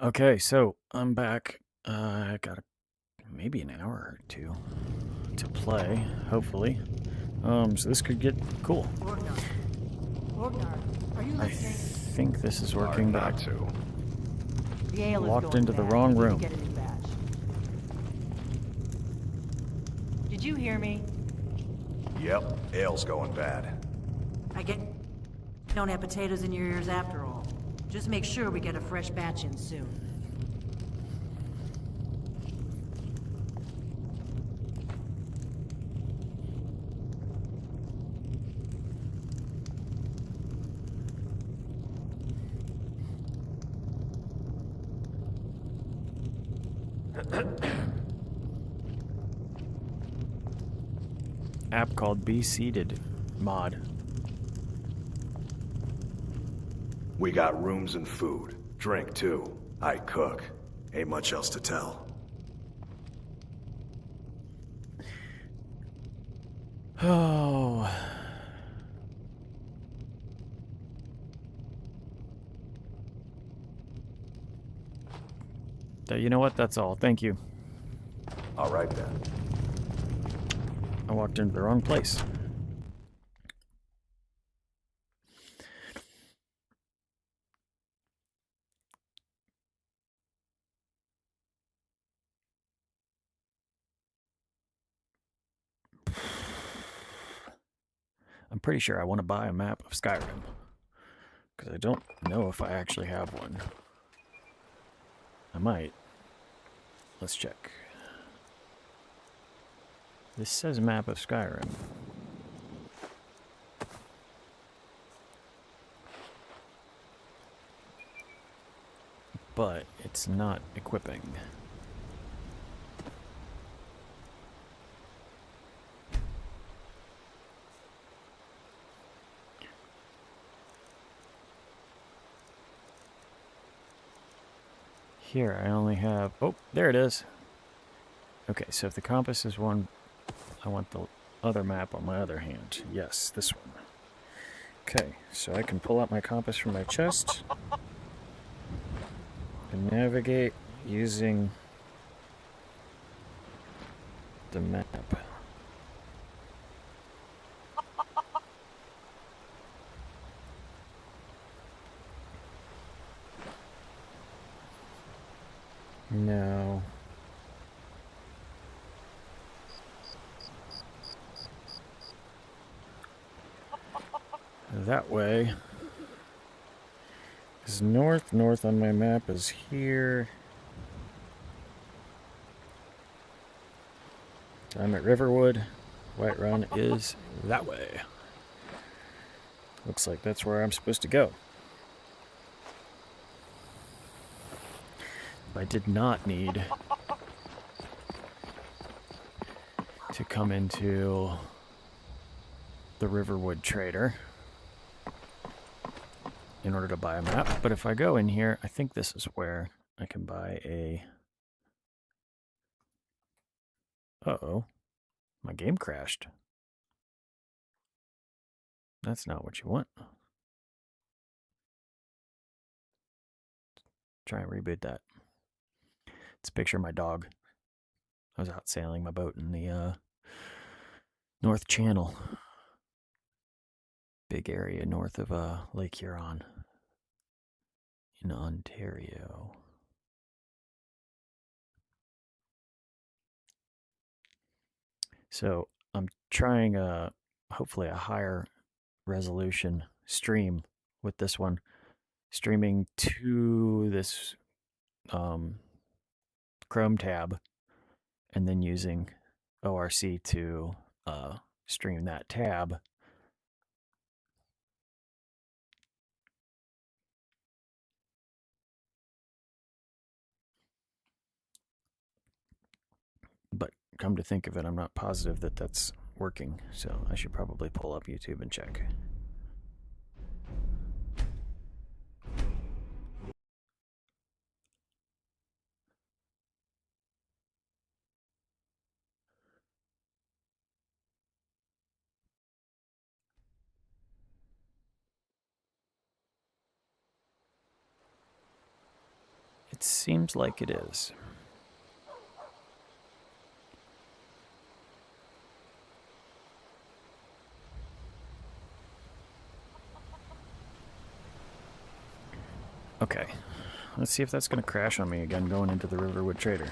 Okay, so I'm back. I got maybe an hour or two to play, hopefully. So this could get cool. Ragnar, are you I listening? think this is working, but not to. The ale is walked going into the bad. wrong You need to room. get a new badge. Did you hear me? Yep, ale's going bad. Don't have potatoes in your ears after all. Just make sure we get a fresh batch in soon. App called Be Seated mod. We got rooms and food. Drink, too. I cook. Ain't much else to tell. Oh. You know what? That's all. Thank you. All right, then. I walked into the wrong place. I'm pretty sure I want to buy a map of Skyrim, because I don't know if I actually have one. I might. Let's check. This says map of Skyrim. But it's not equipping. Here, I only have... Oh, there it is. Okay, so if the compass is one, I want the other map on my other hand. Yes, this one. Okay, so I can pull out my compass from my chest and navigate using the map. No. That way. Because north on my map is here. I'm at Riverwood. Whiterun is that way. Looks like that's where I'm supposed to go. I did not need to come into the Riverwood Trader in order to buy a map, but if I go in here, I think this is where I can buy a... Uh-oh. My game crashed. That's not what you want. Try and reboot that. It's a picture of my dog. I was out sailing my boat in the North Channel. Big area north of Lake Huron in Ontario. So I'm trying hopefully a higher resolution stream with this one, streaming to this Chrome tab, and then using ORC to stream that tab. But come to think of it, I'm not positive that that's working, so I should probably pull up YouTube and check. It seems like it is. Okay, let's see if that's going to crash on me again going into the Riverwood Trader.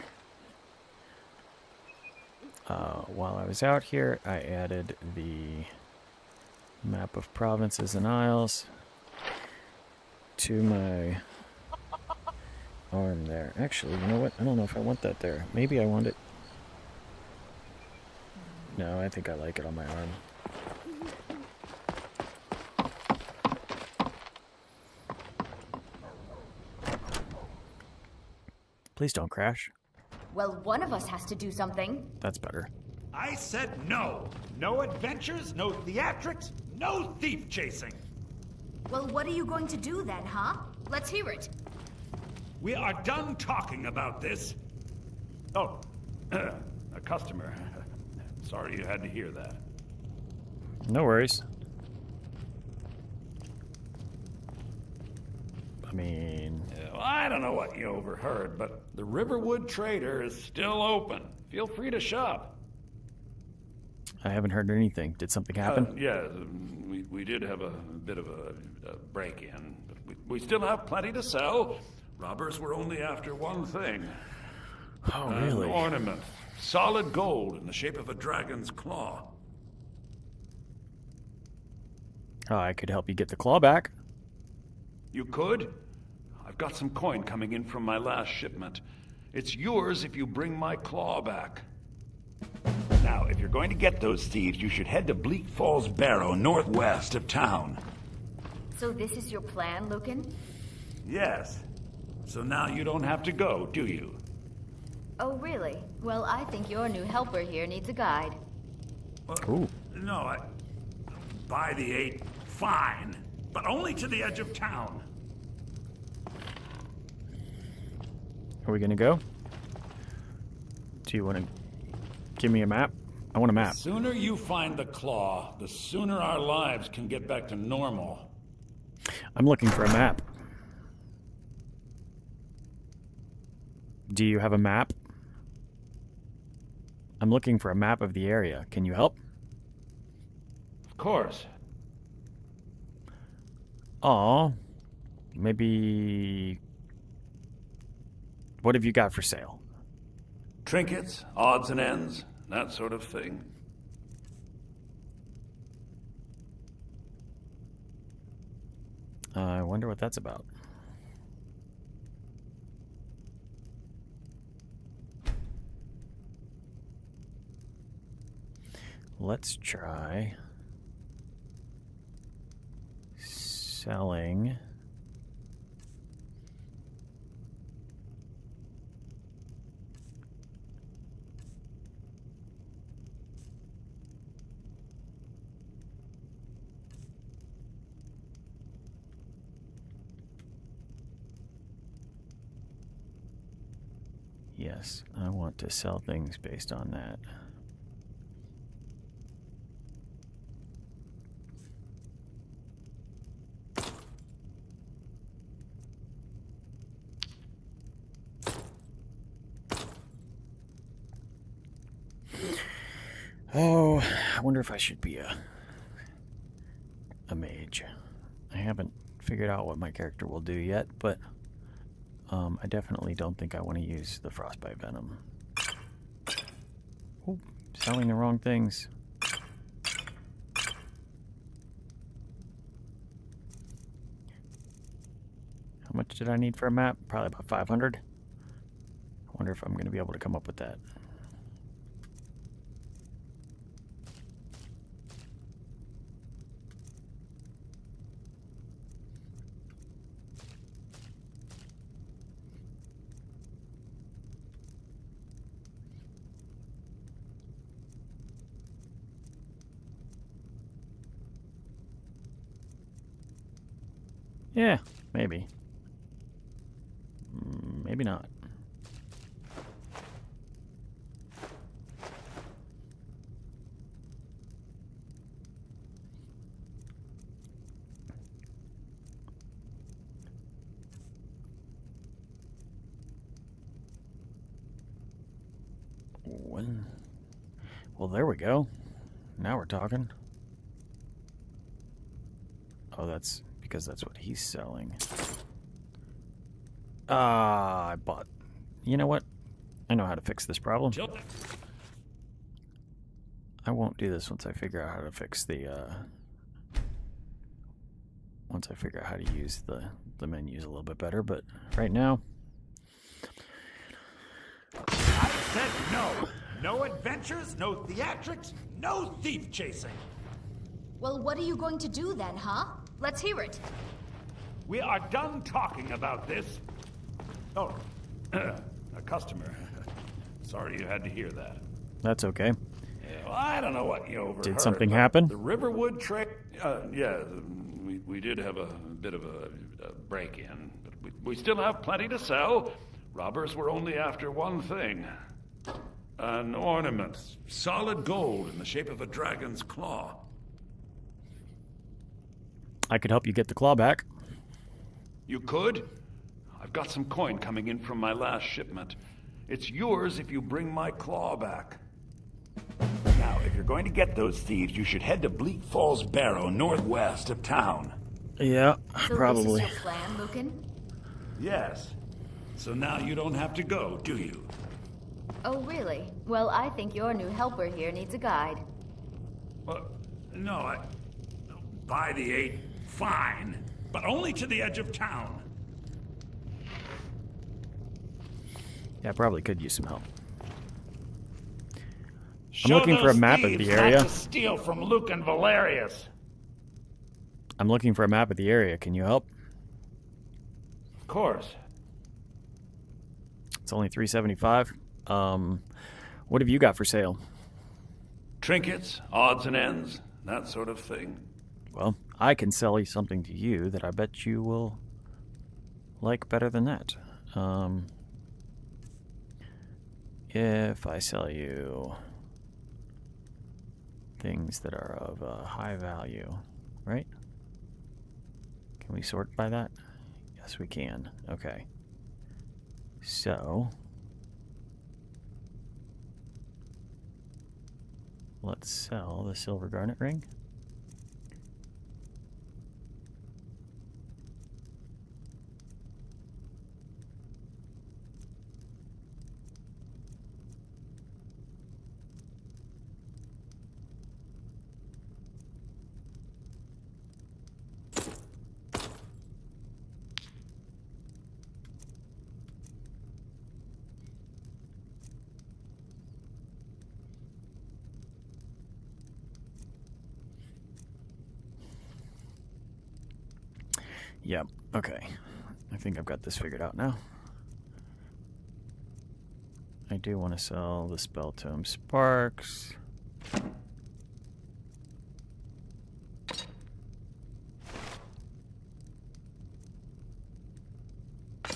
While I was out here, I added the map of provinces and isles to my arm there. Actually, you know what? I don't know if I want that there. Maybe I want it. No, I think I like it on my arm. Please don't crash. Well, one of us has to do something. That's better. I said no. No adventures, no theatrics, no thief chasing. Well, what are you going to do then, huh? Let's hear it. We are done talking about this. Oh, a customer. Sorry you had to hear that. No worries. I mean... Well, I don't know what you overheard, but the Riverwood Trader is still open. Feel free to shop. I haven't heard anything. Did something happen? Yeah, we did have a bit of a break-in. But we still have plenty to sell. Robbers were only after one thing. Oh, really? An ornament. Solid gold in the shape of a dragon's claw. Oh, I could help you get the claw back. You could? I've got some coin coming in from my last shipment. It's yours if you bring my claw back. Now, if you're going to get those thieves, you should head to Bleak Falls Barrow, northwest of town. So this is your plan, Lucan? Yes. So now you don't have to go, do you? Oh, really? Well, I think your new helper here needs a guide. Well, Ooh. No, By the 8, fine. But only to the edge of town. Are we gonna go? Do you want to give me a map? I want a map. The sooner you find the claw, the sooner our lives can get back to normal. I'm looking for a map. Do you have a map? I'm looking for a map of the area. Can you help? Of course. Aw. Maybe... What have you got for sale? Trinkets, odds and ends, that sort of thing. I wonder what that's about. Let's try selling yes, I want to sell things based on that. Oh, I wonder if I should be a mage. I haven't figured out what my character will do yet, but I definitely don't think I want to use the frostbite venom. Oh, selling the wrong things. How much did I need for a map? Probably about 500. I wonder if I'm going to be able to come up with that. Yeah, maybe. Maybe not. when... Well, there we go. Now we're talking. Oh, that's because that's what he's selling. I bought... You know what? I know how to fix this problem. I won't do this once I figure out how to fix the, once I figure out how to use the menus a little bit better, but right now... I said no! No adventures, no theatrics, no thief chasing! Well, what are you going to do then, huh? Let's hear it. We are done talking about this. Oh, a customer. Sorry you had to hear that. That's okay. Yeah, well, I don't know what you overheard. Did something happen? The Riverwood trick? Yeah, we did have a bit of a break-in, but we still have plenty to sell. Robbers were only after one thing. An ornament. Solid gold in the shape of a dragon's claw. I could help you get the claw back. You could? I've got some coin coming in from my last shipment. It's yours if you bring my claw back. Now, if you're going to get those thieves, you should head to Bleak Falls Barrow, northwest of town. Yeah, So probably. this is your plan, Lucan? Yes. So now you don't have to go, do you? Oh, really? Well, I think your new helper here needs a guide. Well, no, by the 8, fine. But only to the edge of town. Yeah, I probably could use some help. Show looking for a those map of thieves the area. Not to steal from Luke and Valerius. I'm looking for a map of the area. Can you help? Of course. It's only $3.75. What have you got for sale? Trinkets, odds and ends, that sort of thing. Well, I can sell you something to you that I bet you will like better than that. If I sell you things that are of high value, right? Can we sort by that? Yes, we can. Okay. So, let's sell the silver garnet ring. Yep, okay. I think I've got this figured out now. I do want to sell the Spell Tome Sparks.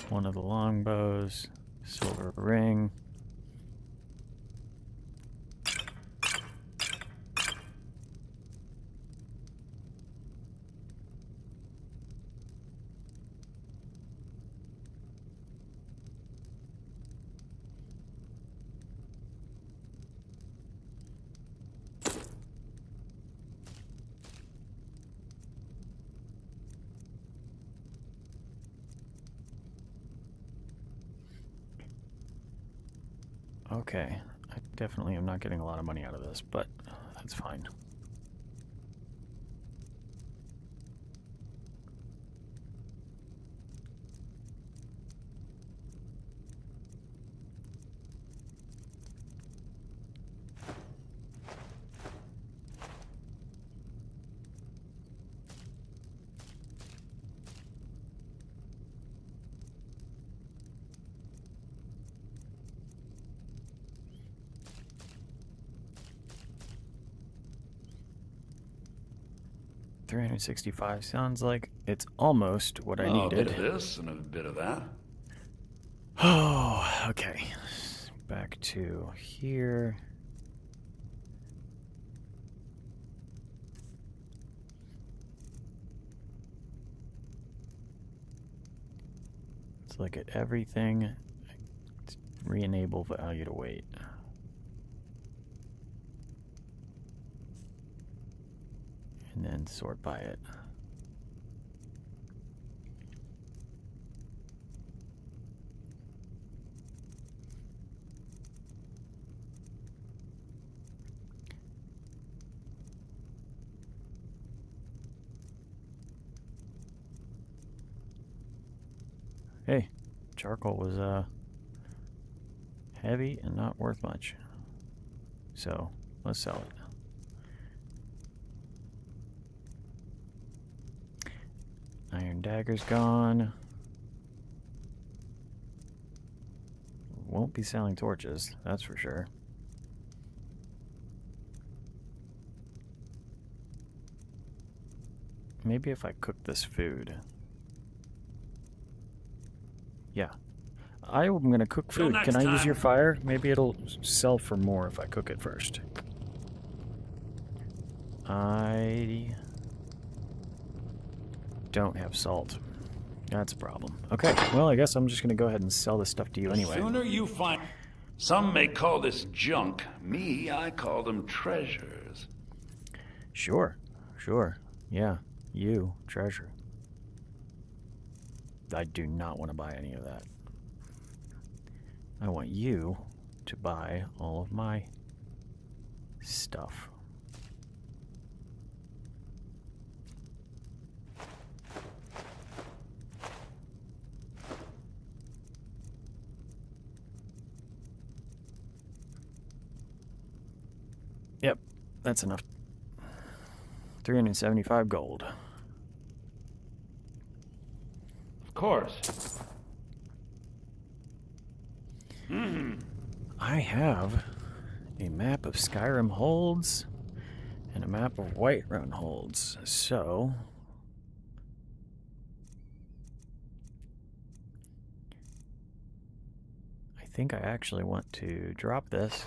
One of the longbows, silver ring. Okay, I definitely am not getting a lot of money out of this, but that's fine. $365 sounds like it's almost what I needed. A bit of this and a bit of that. Oh, okay. Back to here. Let's look at everything. Re-enable value to wait. and sort by it. Hey, charcoal was heavy and not worth much. So, let's sell it. Iron dagger's gone. Won't be selling torches, that's for sure. Maybe if I cook this food. Yeah. I'm gonna cook food. Can I use your fire? Maybe it'll sell for more if I cook it first. I don't have salt. That's a problem. Okay, well, I guess I'm just gonna go ahead and sell this stuff to you anyway. The sooner you find... Some may call this junk. Me, I call them treasures. Sure. Yeah, you, treasure. I do not want to buy any of that. I want you to buy all of my stuff. Yep, that's enough. 375 gold. Of course. I have a map of Skyrim holds and a map of Whiterun holds, so I think I actually want to drop this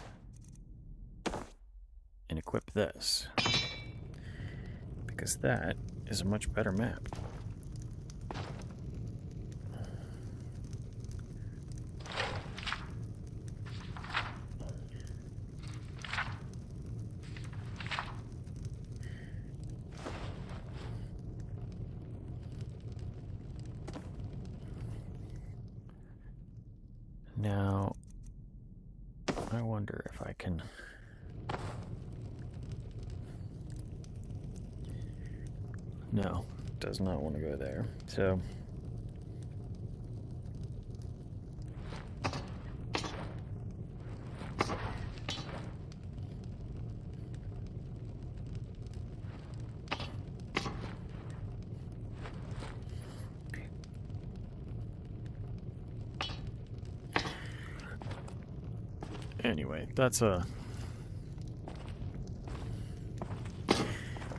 and equip this, because that is a much better map. Now, I wonder if I can... No, does not want to go there. So... Anyway, that's a...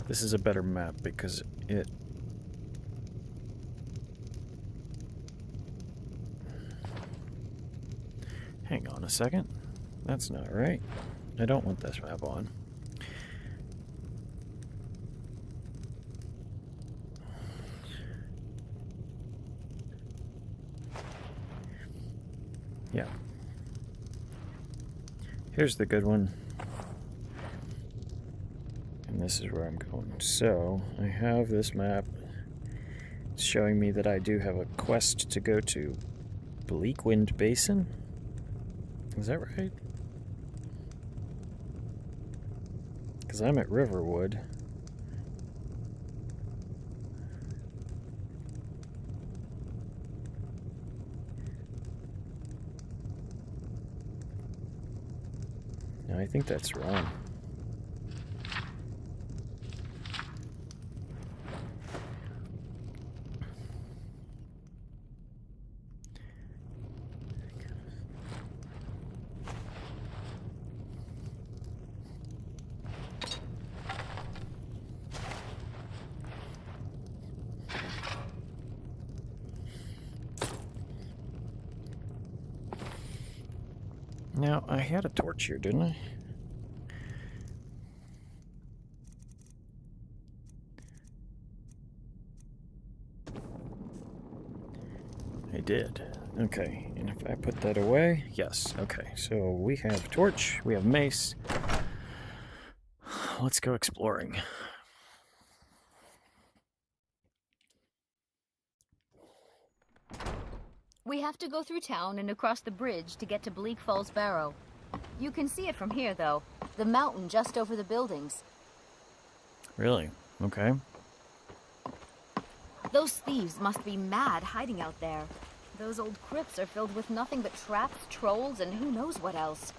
This is a better map because it... Hang on a second. That's not right. I don't want this map on. Yeah. Here's the good one. And this is where I'm going. So, I have this map. It's showing me that I do have a quest to go to Bleakwind Basin. Is that right? Because I'm at Riverwood. No, I think that's wrong. Now, I had a torch here, didn't I? I did. Okay, and if I put that away, yes. Okay, so we have torch, we have mace. Let's go exploring. We have to go through town and across the bridge to get to Bleak Falls Barrow. You can see it from here, though. The mountain just over the buildings. Really? Okay. Those thieves must be mad hiding out there. Those old crypts are filled with nothing but traps, trolls, and who knows what else.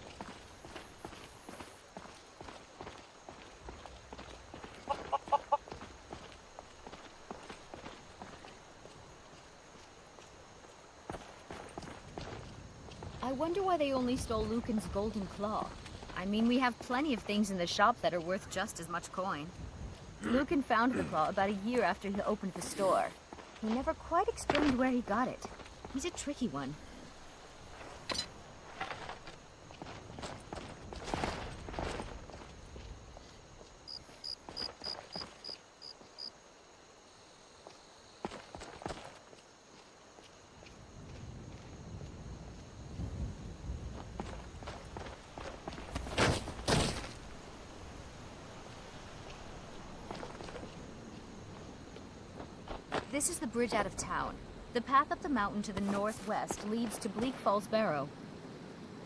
I wonder why they only stole Lucan's golden claw. I mean, we have plenty of things in the shop that are worth just as much coin. Lucan found the claw about a year after he opened the store. He never quite explained where he got it. He's a tricky one. This is the bridge out of town. The path up the mountain to the northwest leads to Bleak Falls Barrow.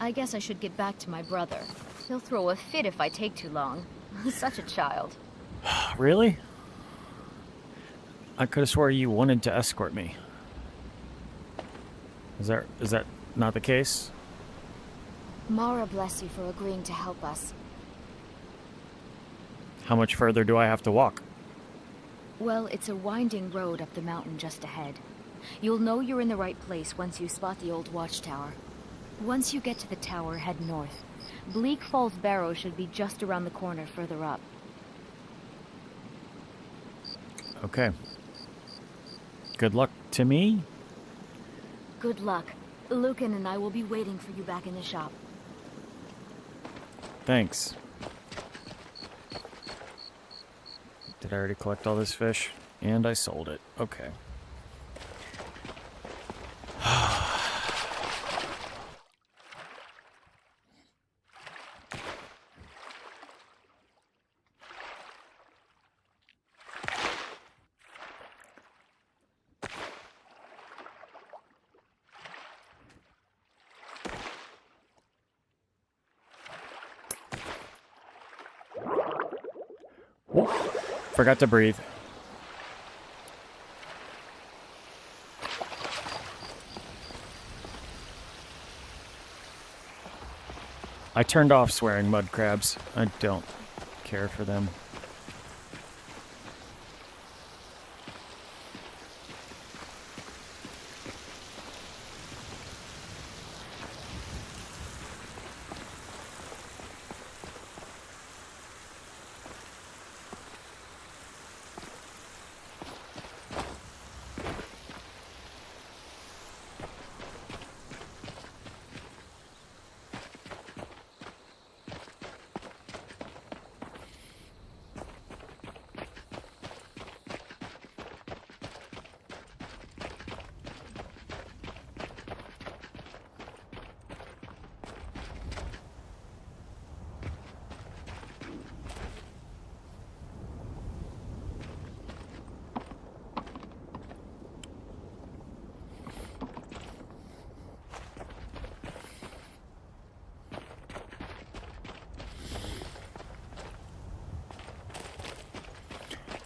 I guess I should get back to my brother. He'll throw a fit if I take too long. He's such a child. Really? I could have swore you wanted to escort me. Is that not the case? Mara bless you for agreeing to help us. How much further do I have to walk? Well, it's a winding road up the mountain just ahead. You'll know you're in the right place once you spot the old watchtower. Once you get to the tower, head north. Bleak Falls Barrow should be just around the corner further up. Okay. Good luck to me. Good luck. Lucan and I will be waiting for you back in the shop. Thanks. Did I already collect all this fish? And I sold it. Okay. Whoa. Forgot to breathe. I turned off swearing mud crabs. I don't care for them.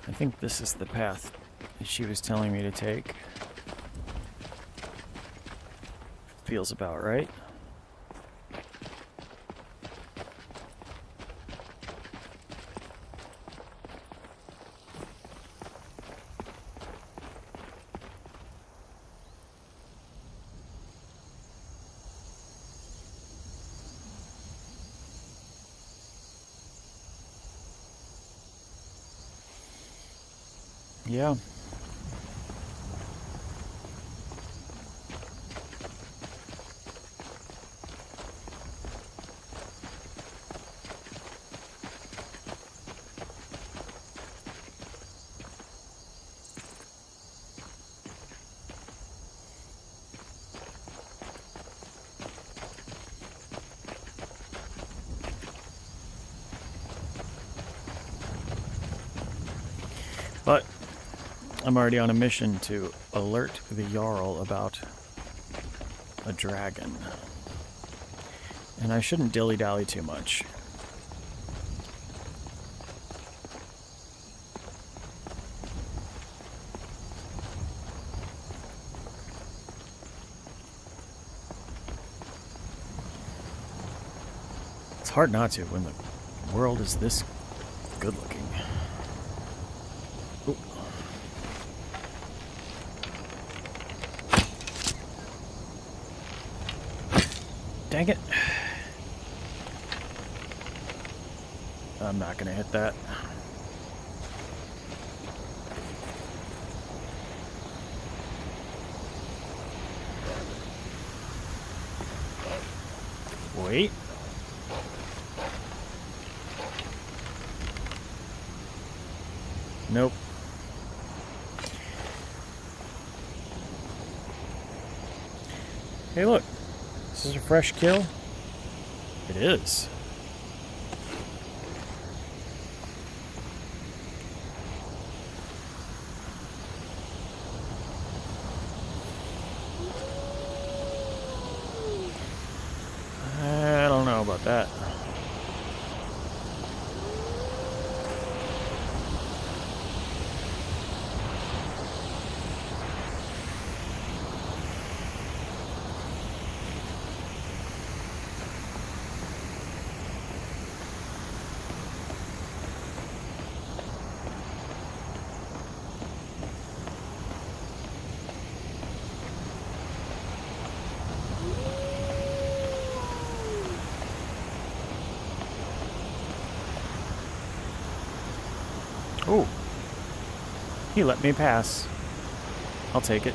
I think this is the path that she was telling me to take. Feels about right. Yeah. But I'm already on a mission to alert the Jarl about a dragon. And I shouldn't dilly-dally too much. It's hard not to when the world is this good-looking. Ooh. Dang it. I'm not gonna hit that. Wait. Nope. Hey, look. Is this a fresh kill? It is. I don't know about that. Oh, he let me pass. I'll take it.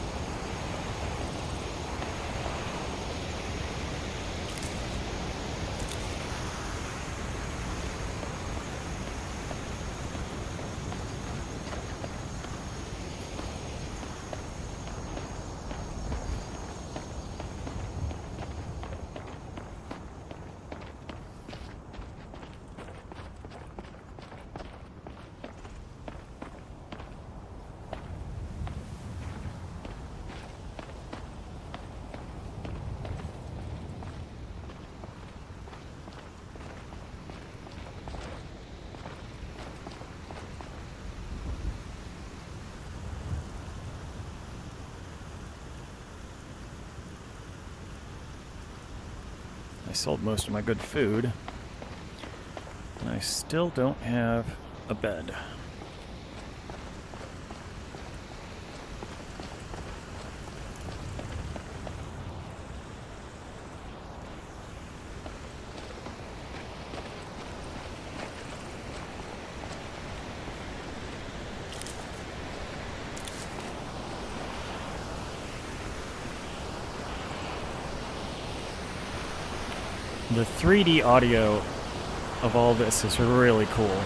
I sold most of my good food, and I still don't have a bed. The 3D audio of all this is really cool.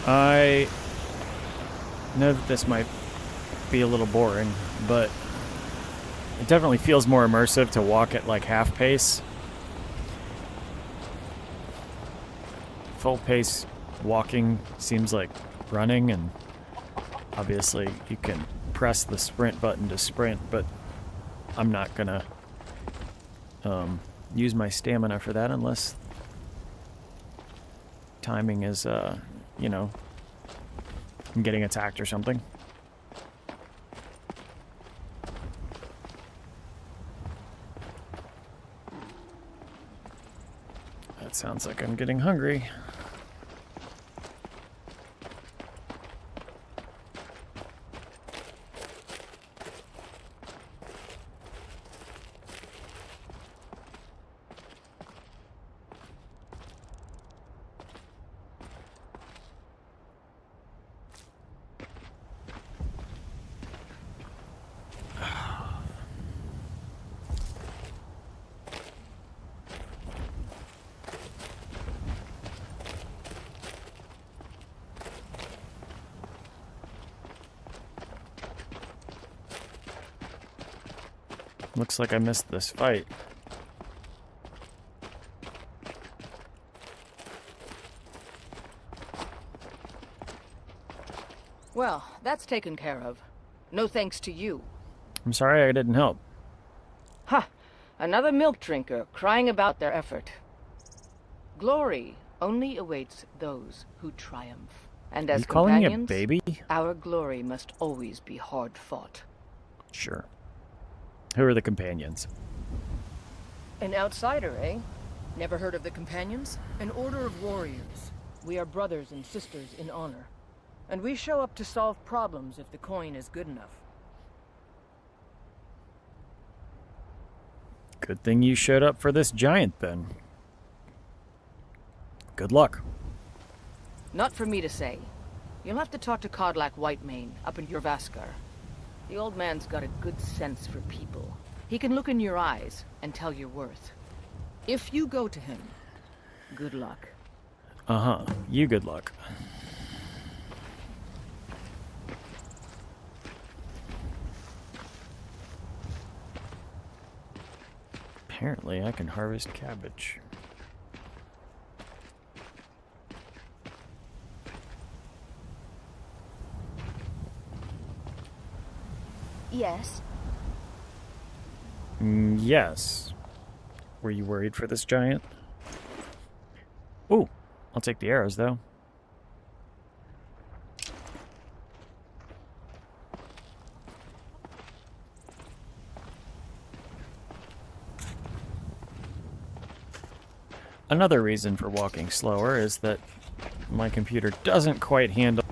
I know that this might be a little boring, but it definitely feels more immersive to walk at like half pace. Full pace walking seems like running, and obviously you can press the sprint button to sprint, but I'm not gonna use my stamina for that unless timing is you know, I'm getting attacked or something. That sounds like I'm getting hungry. Looks like I missed this fight. Well, that's taken care of. No thanks to you. I'm sorry I didn't help. Ha! Another milk drinker crying about their effort. Glory only awaits those who triumph. And Are as you calling me a companions, baby? our glory must always be hard fought. Sure. Who are the companions? An outsider, eh? Never heard of the Companions? An order of warriors. We are brothers and sisters in honor. And we show up to solve problems if the coin is good enough. Good thing you showed up for this giant, then. Good luck. Not for me to say. You'll have to talk to Kodlak Whitemane up in Jorvaskar. The old man's got a good sense for people. He can look in your eyes and tell your worth. If you go to him, good luck. Uh-huh. You good luck. Apparently, I can harvest cabbage. Yes. Yes. Were you worried for this giant? Ooh, I'll take the arrows, though. Another reason for walking slower is that my computer doesn't quite handle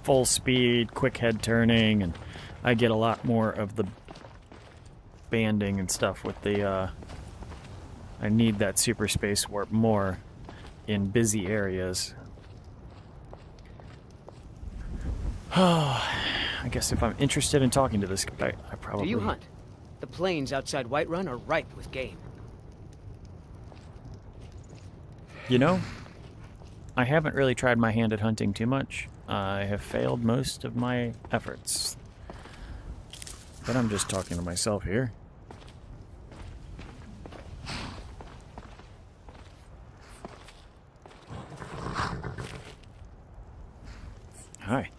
full speed, quick head turning, and I get a lot more of the banding and stuff with the, I need that super space warp more in busy areas. I guess if I'm interested in talking to this guy, I probably... Do you hunt? The plains outside Whiterun are ripe with game. You know, I haven't really tried my hand at hunting too much. I have failed most of my efforts. But I'm just talking to myself here. Hi.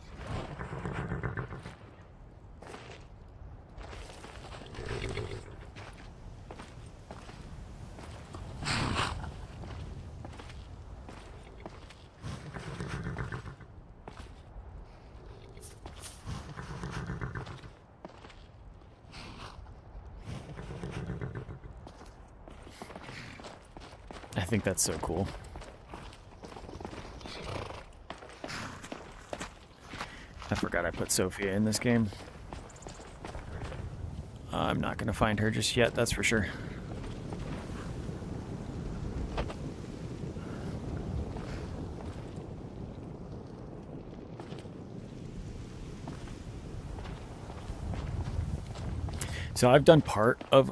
I think that's so cool. I forgot I put Sophia in this game. I'm not going to find her just yet, that's for sure. So I've done part of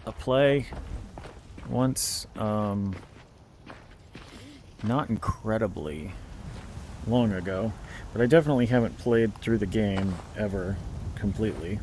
a play once, not incredibly long ago, but I definitely haven't played through the game ever completely.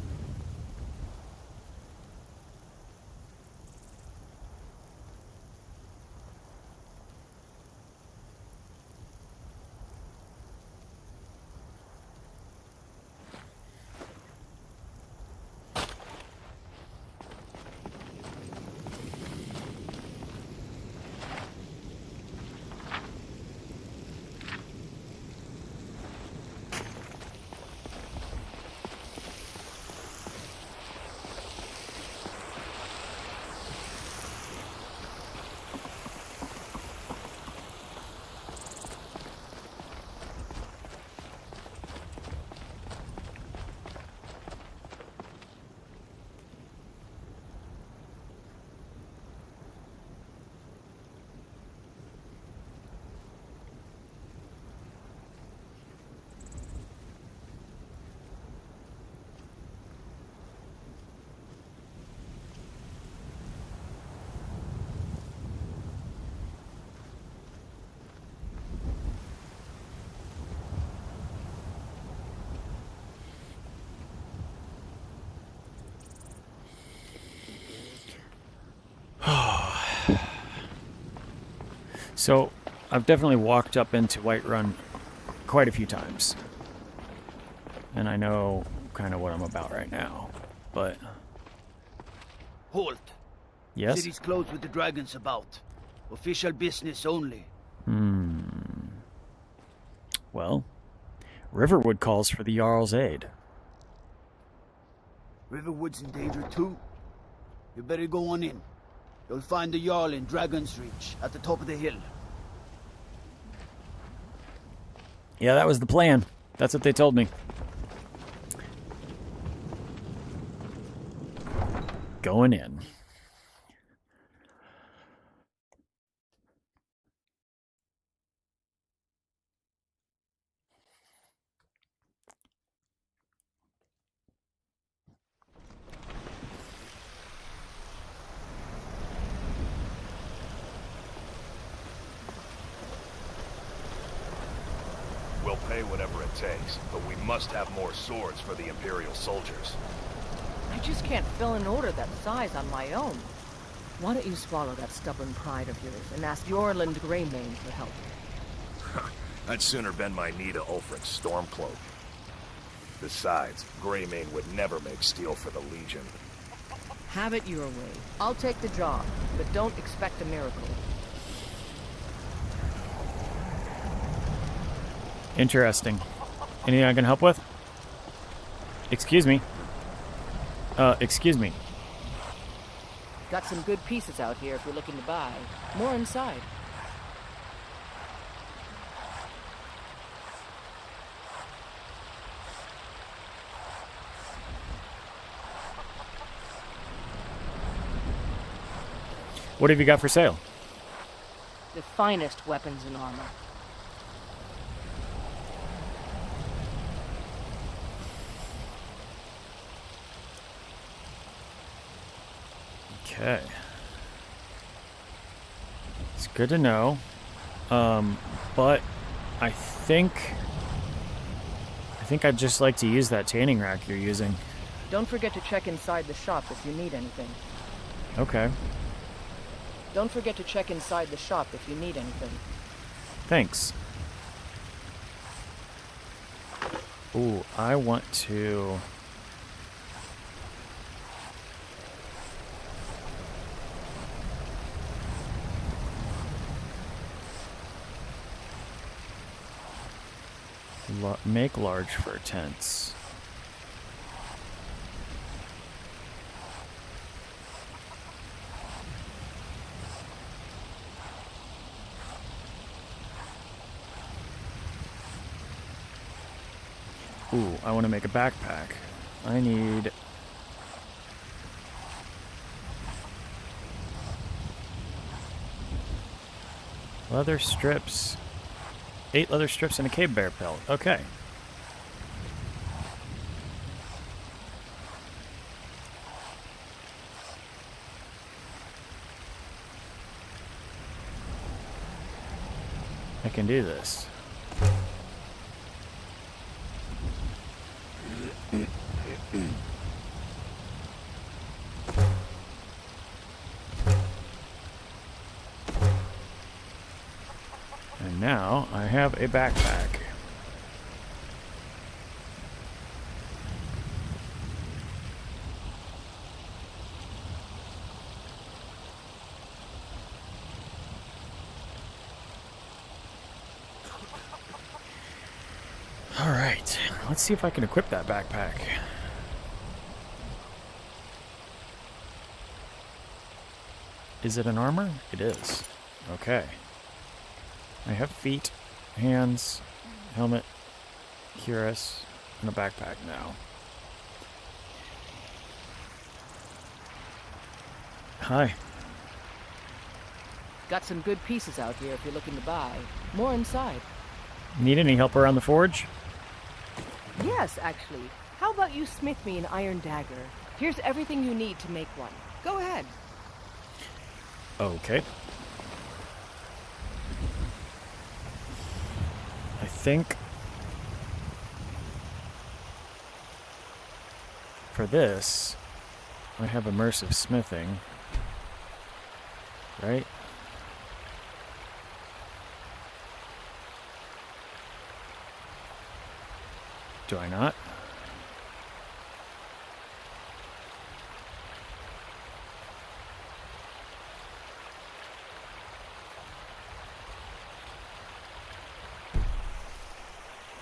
So, I've definitely walked up into Whiterun quite a few times. And I know kind of what I'm about right now. But, Halt. yes? City's closed with the dragons about. Official business only. Well, Riverwood calls for the Jarl's aid. Riverwood's in danger too. You better go on in. You'll find the Jarl in Dragon's Reach, at the top of the hill. Yeah, that was the plan. That's what they told me. Going in. We'll pay whatever it takes, but we must have more swords for the Imperial soldiers. I just can't fill an order that size on my own. Why don't you swallow that stubborn pride of yours and ask Yorland Greymane for help? I'd sooner bend my knee to Ulfric's Stormcloak. Besides, Greymane would never make steel for the Legion. Have it your way. I'll take the job, but don't expect a miracle. Interesting. Anything I can help with? Excuse me. Excuse me. Got some good pieces out here if you're looking to buy. More inside. What have you got for sale? The finest weapons and armor. Okay. It's good to know. But I think I'd just like to use that tanning rack you're using. Don't forget to check inside the shop if you need anything. Okay. Don't forget to check inside the shop if you need anything. Thanks. Ooh, I want to... make large fur tents. Ooh, I want to make a backpack. I need... leather strips. 8 leather strips and a cave bear pelt. Okay. I can do this. And now I have a backpack. All right, let's see if I can equip that backpack. Is it an armor? It is. Okay. I have feet, hands, helmet, cuirass, and a backpack now. Hi. Got some good pieces out here if you're looking to buy. More inside. Need any help around the forge? Yes, actually. How about you smith me an iron dagger? Here's everything you need to make one. Go ahead. Okay. I think for this, I have immersive smithing, right? Do I not?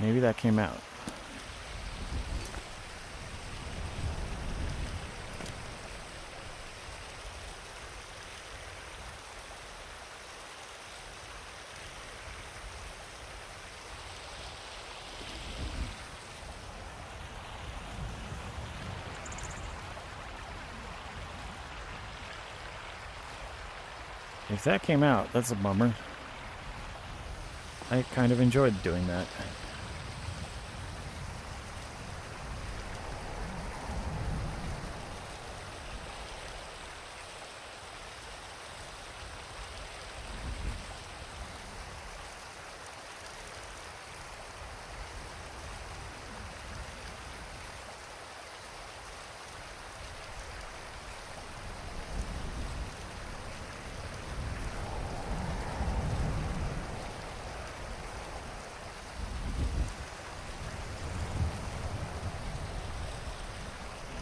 Maybe that came out. If that came out, that's a bummer. I kind of enjoyed doing that.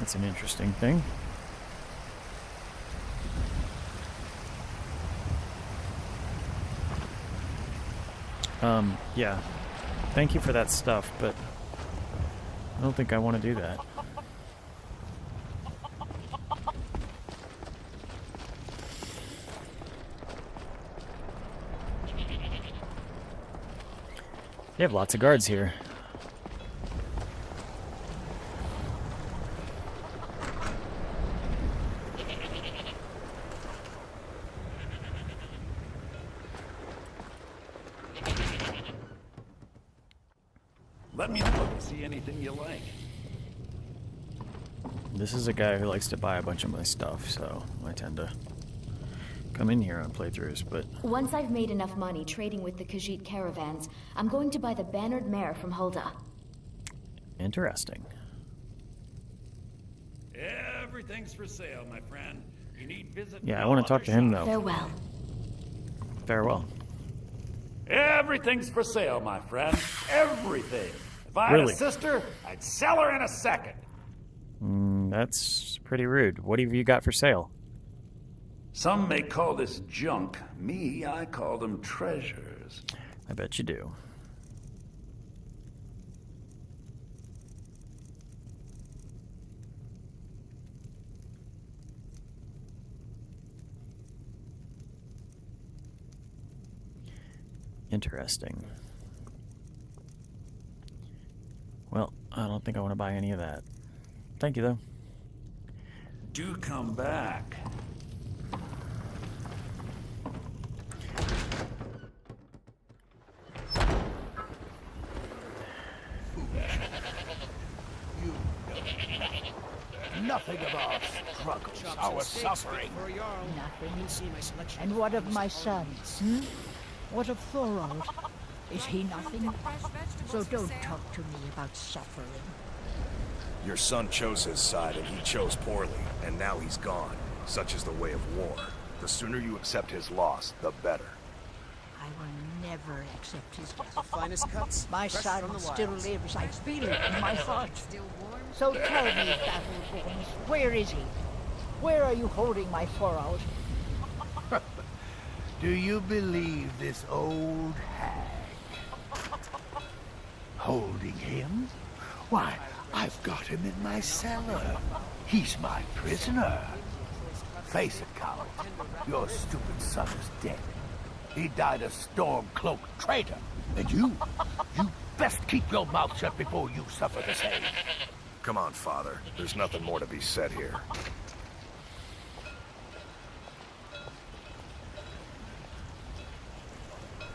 That's an interesting thing. Yeah. Thank you for that stuff, but I don't think I want to do that. They have lots of guards here. Let me know if you see anything you like. This is a guy who likes to buy a bunch of my stuff, so I tend to come in here on playthroughs, but... Once I've made enough money trading with the Khajiit caravans, I'm going to buy the bannered mare from Hulda. Interesting. Everything's for sale, my friend. You need visit. Yeah, I want to talk to him, though. Farewell. Farewell. Everything's for sale, my friend. Everything. If I had Really? a sister, I'd sell her in a second. That's pretty rude. What have you got for sale? Some may call this junk. Me, I call them treasures. I bet you do. Interesting. Well, I don't think I want to buy any of that. Thank you, though. Do come back. Nothing of our struggles, our suffering. Nothing. And what of my sons, What of Thorold? Is he nothing? So don't talk to me about suffering. Your son chose his side, and he chose poorly, and now he's gone. Such is the way of war. The sooner you accept his loss, the better. I will never accept his death. Finest cuts. My fresh son from the still wilds. lives. I feel it in my heart. So tell me, Battleborns, where is he? Where are you holding my Thorold? Do you believe this old hag? Holding him? Why, I've got him in my cellar. He's my prisoner. Face it, coward. Your stupid son is dead. He died a storm-cloaked traitor. And you best keep your mouth shut before you suffer the same. Come on, Father. There's nothing more to be said here.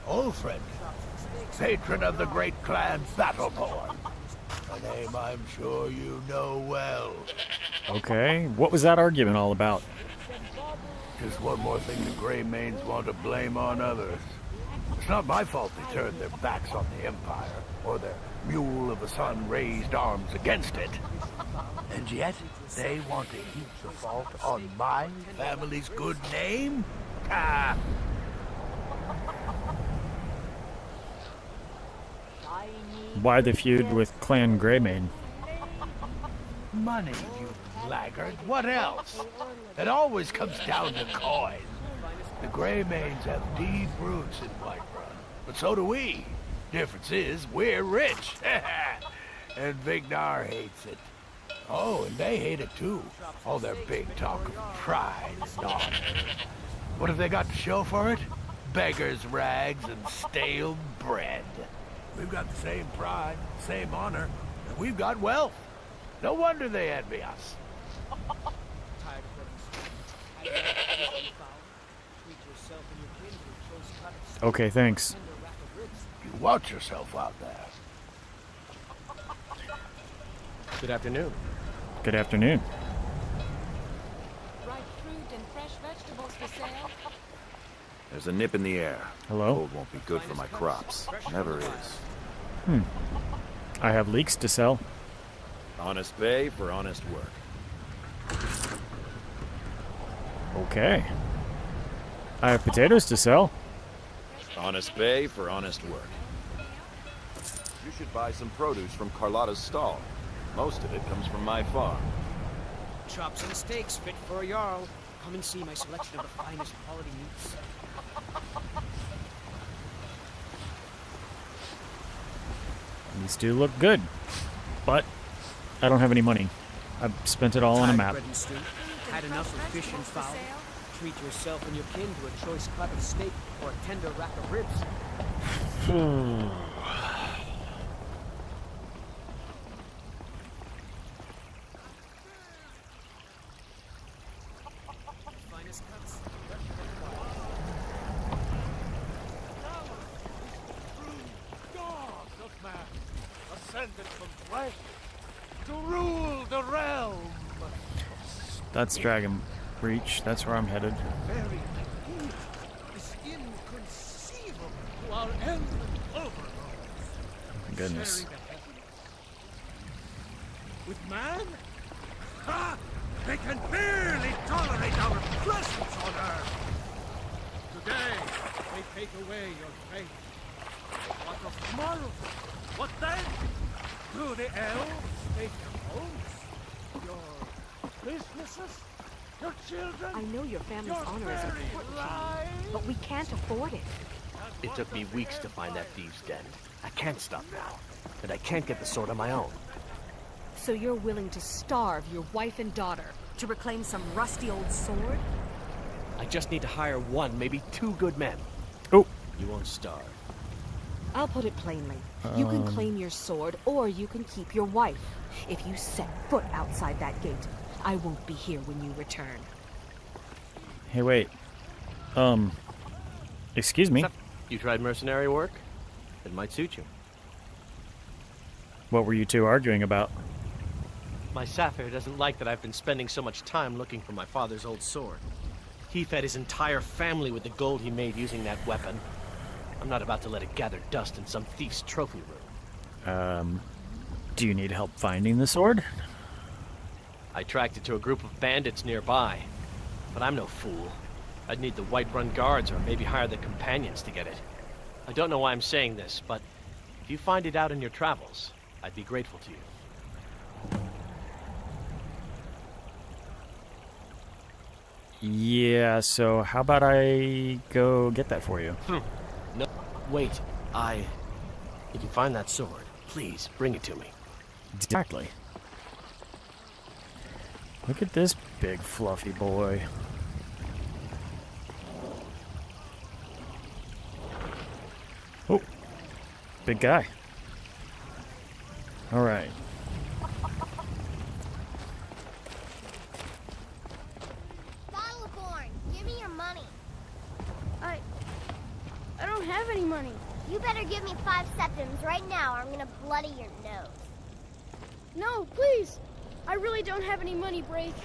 Ulfred, patron of the great clan Battleborn. A name I'm sure you know well. Okay, what was that argument all about? Just one more thing the Greymanes want to blame on others. It's not my fault they turned their backs on the Empire, or their Mule of the Sun raised arms against it. And yet, they want to heap the fault on my family's good name? Ah! why the feud with Clan Greymane? Money, you laggard. What else? It always comes down to coin. The Greymanes have deep roots in Whiterun, but so do we. Difference is, we're rich. And Vignar hates it. Oh, and they hate it too. All their big talk of pride and honor. What have they got to show for it? Beggars' rags and stale bread. We've got the same pride, same honor, and we've got wealth. No wonder they envy us. Okay, thanks. You watch yourself out there. Good afternoon. Good afternoon. Ripe fruit and fresh vegetables for sale. There's a nip in the air. Hello? Cold won't be good for my crops. Never is. I have leeks to sell. Honest pay for honest work. Okay. I have potatoes to sell. Honest pay for honest work. You should buy some produce from Carlotta's stall. Most of it comes from my farm. Chops and steaks fit for a Jarl. Come and see my selection of the finest quality meats. These do look good, but I don't have any money. I've spent it all on a map. Bread and stew. Had enough of fish and fowl. Treat yourself and your kin to a choice cut of steak or a tender rack of ribs. Finest cuts. God of man, ascended from flesh to rule the realm. That's Dragon Breach. That's where I'm headed. Very idea is inconceivable to our elven overlords. My goodness. Sharing the heavens. With man? Ha! They can barely tolerate our presence on Earth. Today, they take away your faith. What of tomorrow? What then? Do the elves take your homes? Your businesses? Your children? I know your family's Your honor is very important, lives? but we can't afford it. It took me weeks to find that thieves' den. I can't stop now, and I can't get the sword on my own. So you're willing to starve your wife and daughter to reclaim some rusty old sword? I just need to hire one, maybe two good men. Oh. You won't starve. I'll put it plainly. You can claim your sword, or you can keep your wife. If you set foot outside that gate, I won't be here when you return. Hey, wait. Excuse me. You tried mercenary work? It might suit you. What were you two arguing about? My Sapphire doesn't like that I've been spending so much time looking for my father's old sword. He fed his entire family with the gold he made using that weapon. I'm not about to let it gather dust in some thief's trophy room. Do you need help finding the sword? I tracked it to a group of bandits nearby, but I'm no fool. I'd need the Whiterun guards or maybe hire the companions to get it. I don't know why I'm saying this, but if you find it out in your travels, I'd be grateful to you. Yeah, so how about I go get that for you? No, wait, if you find that sword, please bring it to me. Exactly. Look at this big fluffy boy. Oh, big guy. All right. Battleborn, give me your money. I don't have any money. You better give me 5 septims right now or I'm gonna bloody your nose. No, please. I really don't have any money, Braith.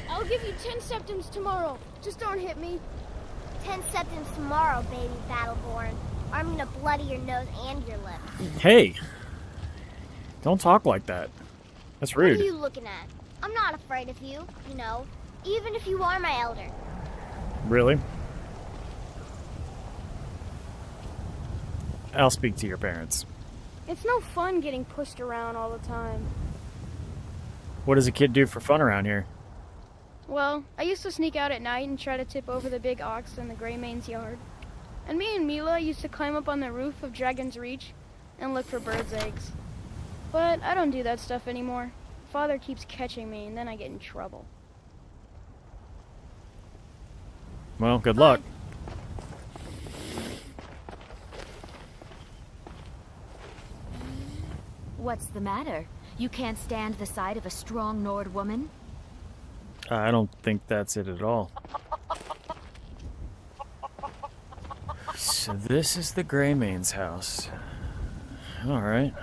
I'll give you 10 septims tomorrow. Just don't hit me. 10 septims tomorrow, baby Battleborn. Or I'm gonna bloody your nose and your lips. Hey, don't talk like that. That's rude. What are you looking at? I'm not afraid of you, you know, even if you are my elder. Really? I'll speak to your parents. It's no fun getting pushed around all the time. What does a kid do for fun around here? Well, I used to sneak out at night and try to tip over the big ox in the Gray Main's yard. And me and Mila used to climb up on the roof of Dragon's Reach and look for birds' eggs. But I don't do that stuff anymore. Father keeps catching me and then I get in trouble. Well, good luck. What's the matter? You can't stand the sight of a strong Nord woman? I don't think that's it at all. So this is the Greymane's house. Alright.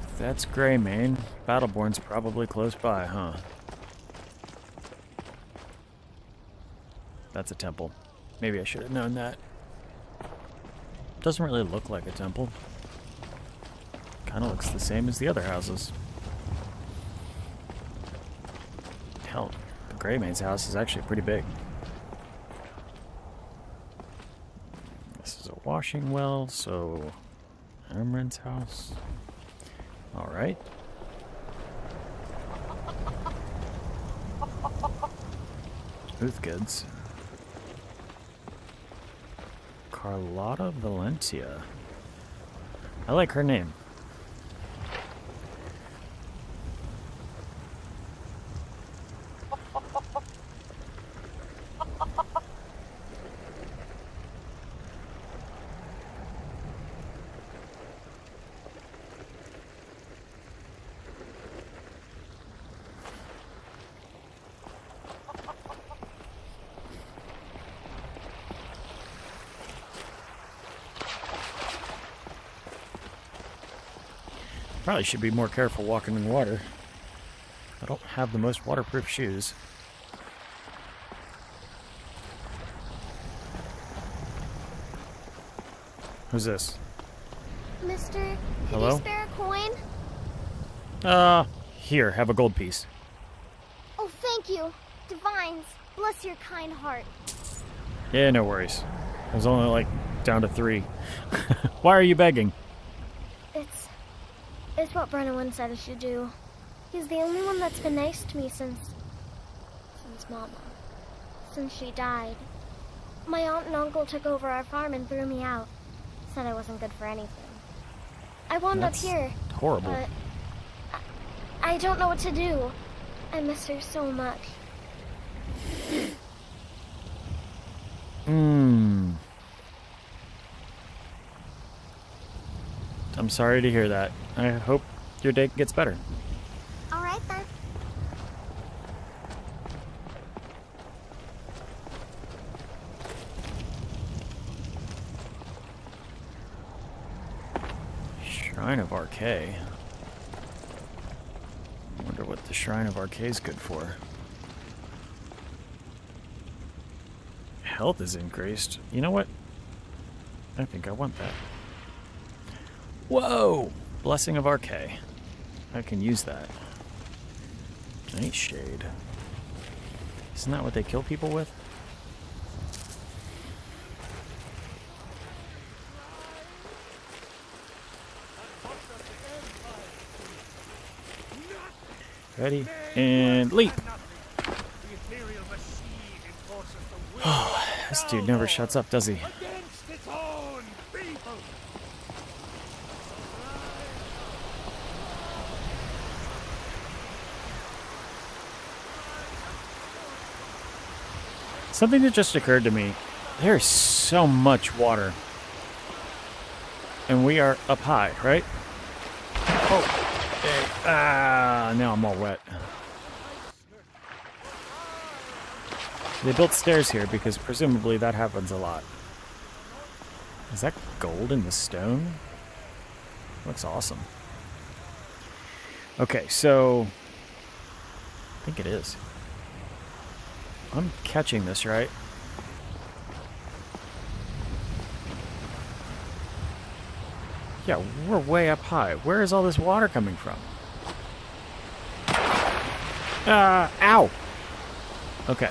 If that's Greymane, Battleborn's probably close by, huh? That's a temple. Maybe I should have known that. Doesn't really look like a temple. Kind of looks the same as the other houses. Hell, the Greymane's house is actually pretty big. This is a washing well, so Amren's house. Alright. Uthged's. Carlotta Valentia. I like her name. Probably should be more careful walking in water. I don't have the most waterproof shoes. Who's this? Mister, hello? Could you spare a coin? Here, have a gold piece. Oh, thank you. Divines, bless your kind heart. Yeah, no worries. I was only, like, down to 3. Why are you begging? It's what Brennan said I should do. He's the only one that's been nice to me since Mama. Since she died. My aunt and uncle took over our farm and threw me out. Said I wasn't good for anything. I wound up here. Horrible. But I don't know what to do. I miss her so much. I'm sorry to hear that. I hope your day gets better. All right, then. Shrine of Archay. I wonder what the Shrine of Archay is good for. Health is increased. You know what? I think I want that. Whoa! Blessing of Archay. I can use that. Nightshade. Isn't that what they kill people with? Ready? And leap! Oh, this dude never shuts up, does he? Something that just occurred to me. There's so much water. And we are up high, right? Oh, okay. Ah, now I'm all wet. They built stairs here because presumably that happens a lot. Is that gold in the stone? Looks awesome. Okay, so I think it is. I'm catching this, right? Yeah, we're way up high. Where is all this water coming from? Ow! Okay.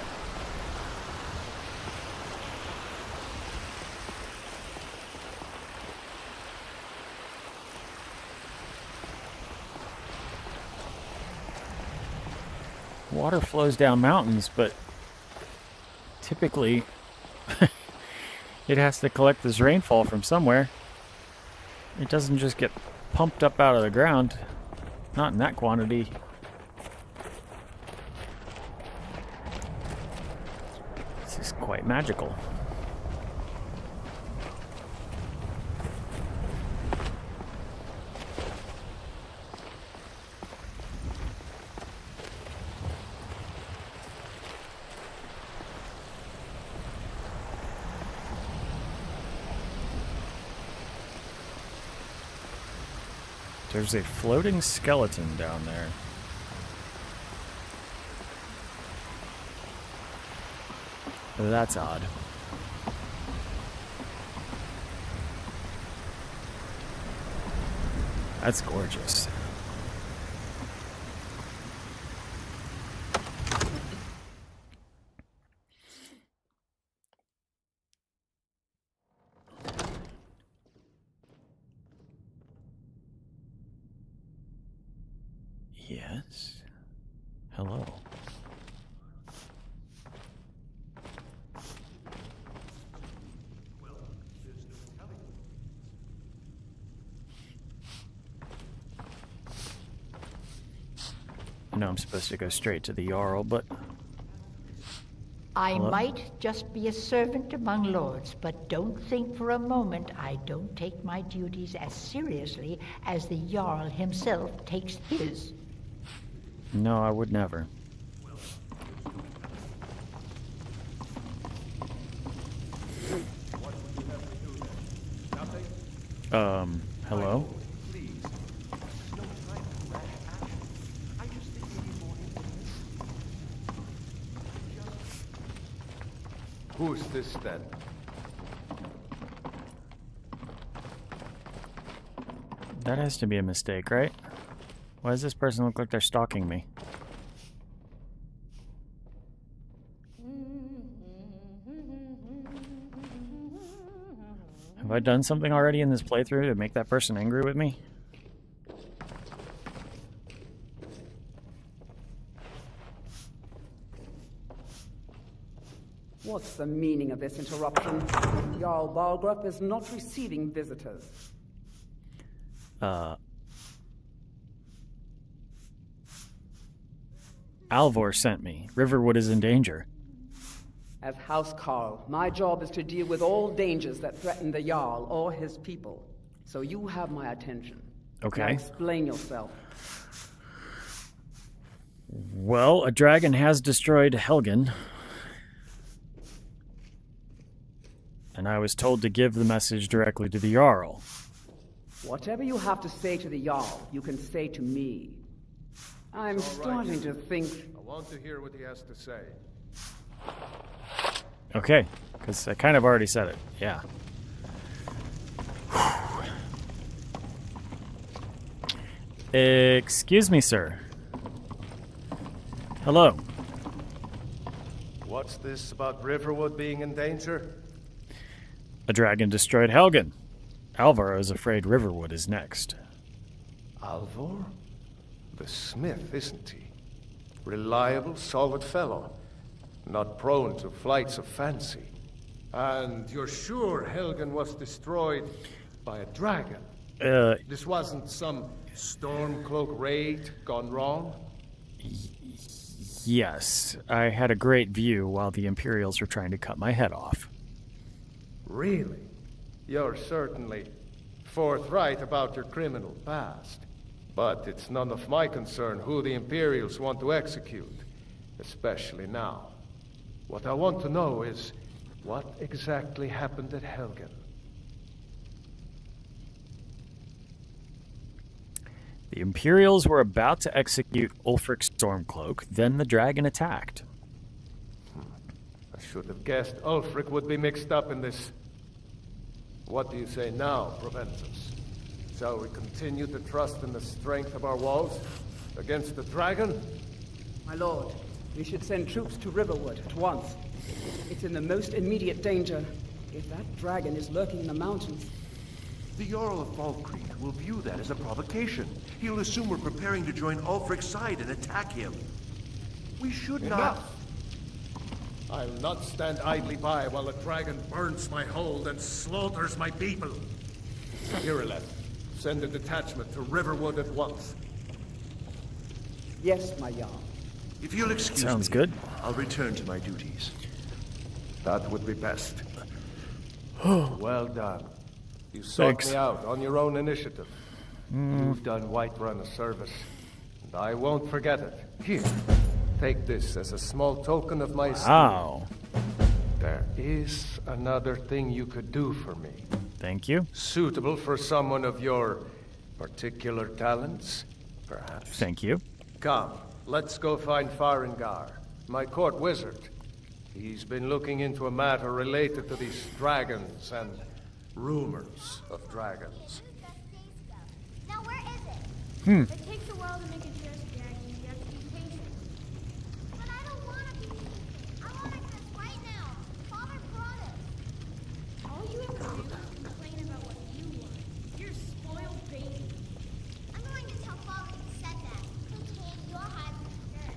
water flows down mountains, but typically it has to collect this rainfall from somewhere. It doesn't just get pumped up out of the ground. Not in that quantity. This is quite magical. There's a floating skeleton down there. That's odd. That's gorgeous. Yes. Hello. I know I'm supposed to go straight to the Jarl, but... I Hello? might just be a servant among lords, but don't think for a moment I don't take my duties as seriously as the Jarl himself takes his. No, I would never. Hello? Who's this then? That has to be a mistake, right? Why does this person look like they're stalking me? Have I done something already in this playthrough to make that person angry with me? What's the meaning of this interruption? Jarl Balgrup is not receiving visitors. Alvor sent me. Riverwood is in danger. As House Carl, my job is to deal with all dangers that threaten the Jarl or his people. So you have my attention. Okay. Now explain yourself. Well, a dragon has destroyed Helgen. And I was told to give the message directly to the Jarl. Whatever you have to say to the Jarl, you can say to me. I'm starting to think... I want to hear what he has to say. Okay, because I kind of already said it. Yeah. Excuse me, sir. Hello. What's this about Riverwood being in danger? A dragon destroyed Helgen. Alvaro is afraid Riverwood is next. Alvor? The smith, isn't he? Reliable, solid fellow. Not prone to flights of fancy. And you're sure Helgen was destroyed by a dragon? This wasn't some Stormcloak raid gone wrong? Yes, I had a great view while the Imperials were trying to cut my head off. Really? You're certainly forthright about your criminal past. But it's none of my concern who the Imperials want to execute, especially now. What I want to know is, what exactly happened at Helgen? The Imperials were about to execute Ulfric Stormcloak, then the dragon attacked. I should have guessed Ulfric would be mixed up in this. What do you say now, Proventus? Shall we continue to trust in the strength of our walls against the dragon? My lord, we should send troops to Riverwood at once. It's in the most immediate danger. If that dragon is lurking in the mountains... The Jarl of Falkreath will view that as a provocation. He'll assume we're preparing to join Ulfric's side and attack him. We should Enough! I'll not stand idly by while a dragon burns my hold and slaughters my people. Kirilleth, send a detachment to Riverwood at once. Yes, my Jarl. If you'll excuse me, Sounds good. I'll return to my duties. That would be best. Well done. You sought Thanks. me out on your own initiative. You've done Whiterun a service, and I won't forget it. Here, take this as a small token of my esteem. Wow. There is another thing you could do for me. Thank you. Suitable for someone of your particular talents, perhaps. Thank you. Come, let's go find Farengar, my court wizard. He's been looking into a matter related to these dragons and rumors of dragons. Now where is it? Hmm. It takes a while to make a dress dragon. You have to be patient. But I don't want to be patient. I want to kiss right now. Father brought us. All you ever do is complain about what you want. You're a spoiled baby. I'm going to tell Father you said that. He'll take your hide for sure.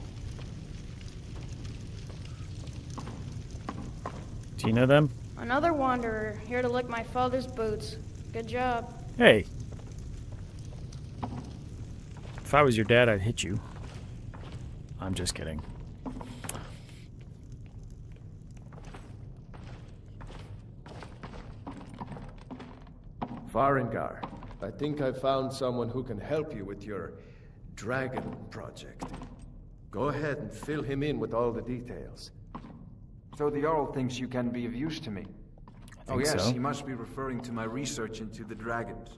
Do you know them? Another wanderer, here to lick my father's boots. Good job. Hey. If I was your dad, I'd hit you. I'm just kidding. Farengar, I think I found someone who can help you with your dragon project. Go ahead and fill him in with all the details. So the Jarl thinks you can be of use to me. I Oh think yes, so. he must be referring to my research into the dragons.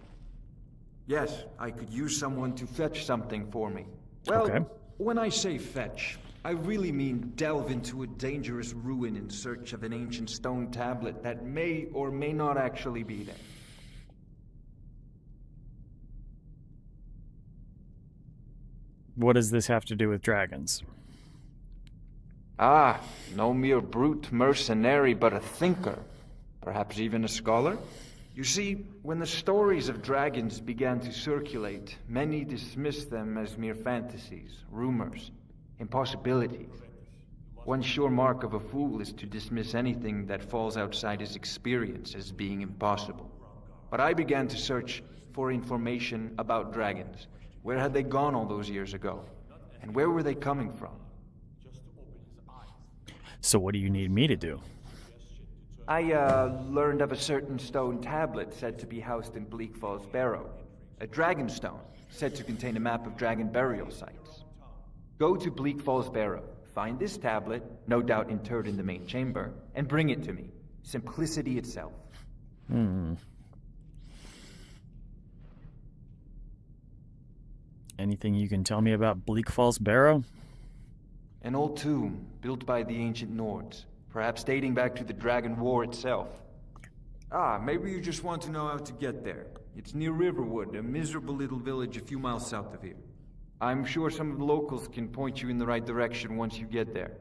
Yes, I could use someone to fetch something for me. Well, Okay. when I say fetch, I really mean delve into a dangerous ruin in search of an ancient stone tablet that may or may not actually be there. What does this have to do with dragons? Ah, no mere brute mercenary, but a thinker. Perhaps even a scholar? You see, when the stories of dragons began to circulate, many dismissed them as mere fantasies, rumors, impossibilities. One sure mark of a fool is to dismiss anything that falls outside his experience as being impossible. But I began to search for information about dragons. Where had they gone all those years ago? And where were they coming from? So what do you need me to do? I, learned of a certain stone tablet said to be housed in Bleak Falls Barrow. A dragon stone, said to contain a map of dragon burial sites. Go to Bleak Falls Barrow, find this tablet, no doubt interred in the main chamber, and bring it to me. Simplicity itself. Anything you can tell me about Bleak Falls Barrow? An old tomb, built by the ancient Nords, perhaps dating back to the Dragon War itself. Ah, maybe you just want to know how to get there. It's near Riverwood, a miserable little village a few miles south of here. I'm sure some of the locals can point you in the right direction once you get there.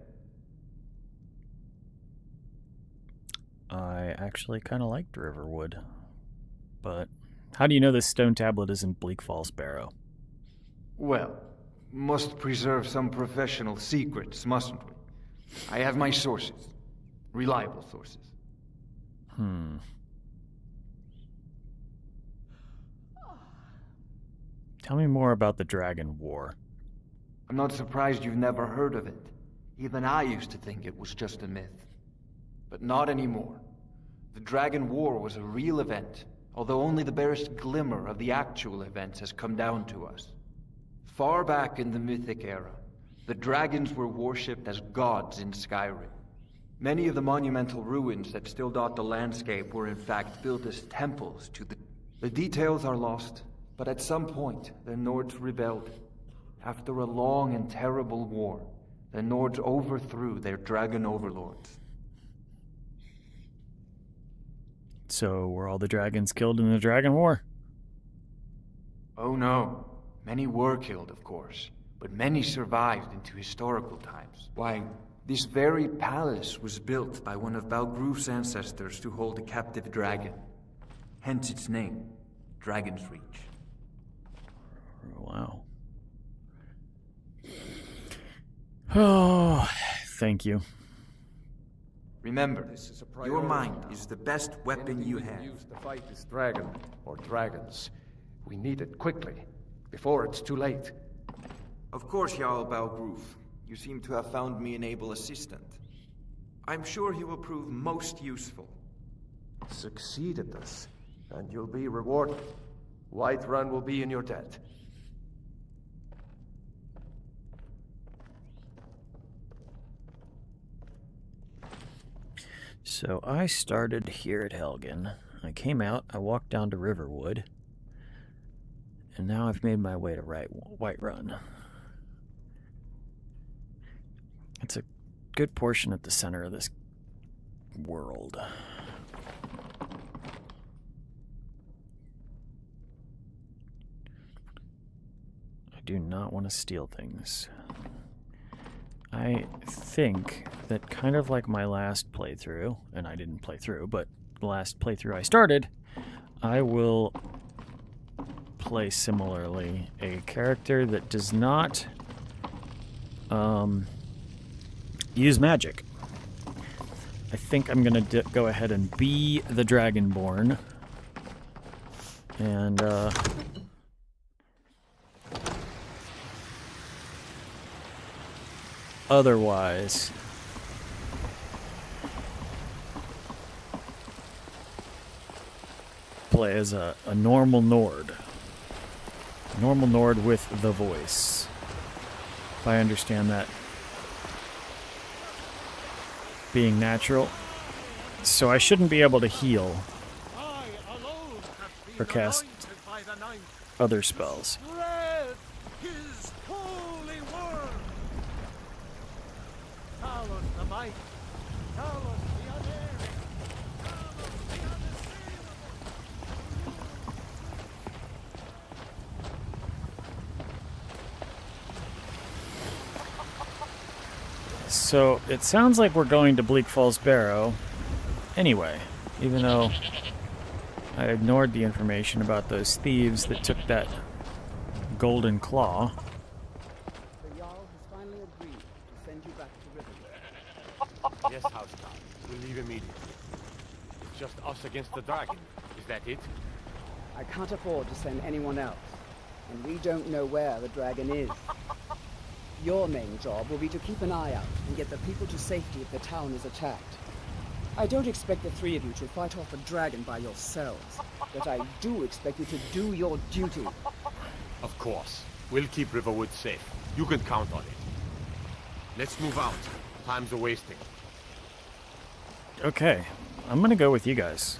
I actually kind of liked Riverwood. But how do you know this stone tablet isn't Bleak Falls Barrow? Well, must preserve some professional secrets, mustn't we? I have my sources. Reliable sources. Tell me more about the Dragon War. I'm not surprised you've never heard of it. Even I used to think it was just a myth. But not anymore. The Dragon War was a real event, although only the barest glimmer of the actual events has come down to us. Far back in the Mythic era, the dragons were worshipped as gods in Skyrim. Many of the monumental ruins that still dot the landscape were in fact built as temples to the... The details are lost, but at some point, the Nords rebelled. After a long and terrible war, the Nords overthrew their dragon overlords. So were all the dragons killed in the Dragon War? Oh no. Many were killed, of course, but many survived into historical times. Why, this very palace was built by one of Balgruf's ancestors to hold a captive dragon. Hence its name, Dragon's Reach. Wow. Oh, thank you. Remember, your mind is the best weapon you have. Use to fight this dragon, or dragons. We need it quickly, before it's too late. Of course, Jarl Balgruf. You seem to have found me an able assistant. I'm sure he will prove most useful. Succeed at this, and you'll be rewarded. Whiterun will be in your debt. So I started here at Helgen. I came out, I walked down to Riverwood, and now I've made my way to Whiterun. It's a good portion at the center of this world. I do not want to steal things. I think that kind of like my last playthrough, and I didn't play through, but the last playthrough I started, I will play similarly. A character that does not use magic. I think I'm going to go ahead and be the Dragonborn. And, otherwise, play as a normal Nord. Normal Nord with the voice. If I understand that being natural. So I shouldn't be able to heal or cast other spells. So it sounds like we're going to Bleak Falls Barrow anyway, even though I ignored the information about those thieves that took that golden claw. The Jarl has finally agreed to send you back to Riverwood. Yes, Houseguard. We'll leave immediately. It's just us against the dragon. Is that it? I can't afford to send anyone else, and we don't know where the dragon is. Your main job will be to keep an eye out and get the people to safety if the town is attacked. I don't expect the three of you to fight off a dragon by yourselves, but I do expect you to do your duty. Of course. We'll keep Riverwood safe. You can count on it. Let's move out. Time's a-wasting. Okay, I'm gonna go with you guys.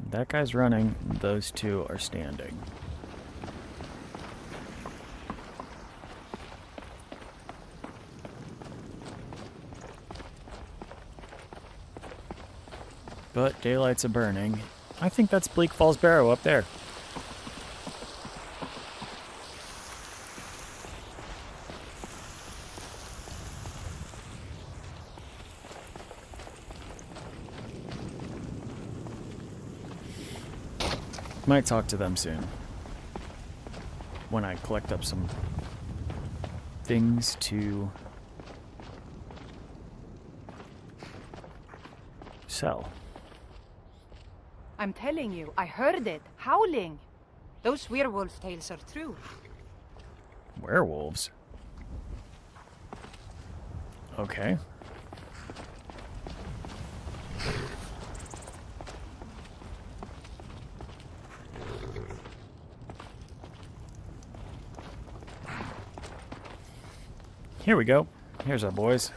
That guy's running, those two are standing. But daylight's a burning. I think that's Bleak Falls Barrow up there. Might talk to them soon. When I collect up some things to sell. I'm telling you, I heard it, howling. Those werewolf tales are true. Werewolves? Okay. Here we go. Here's our boys.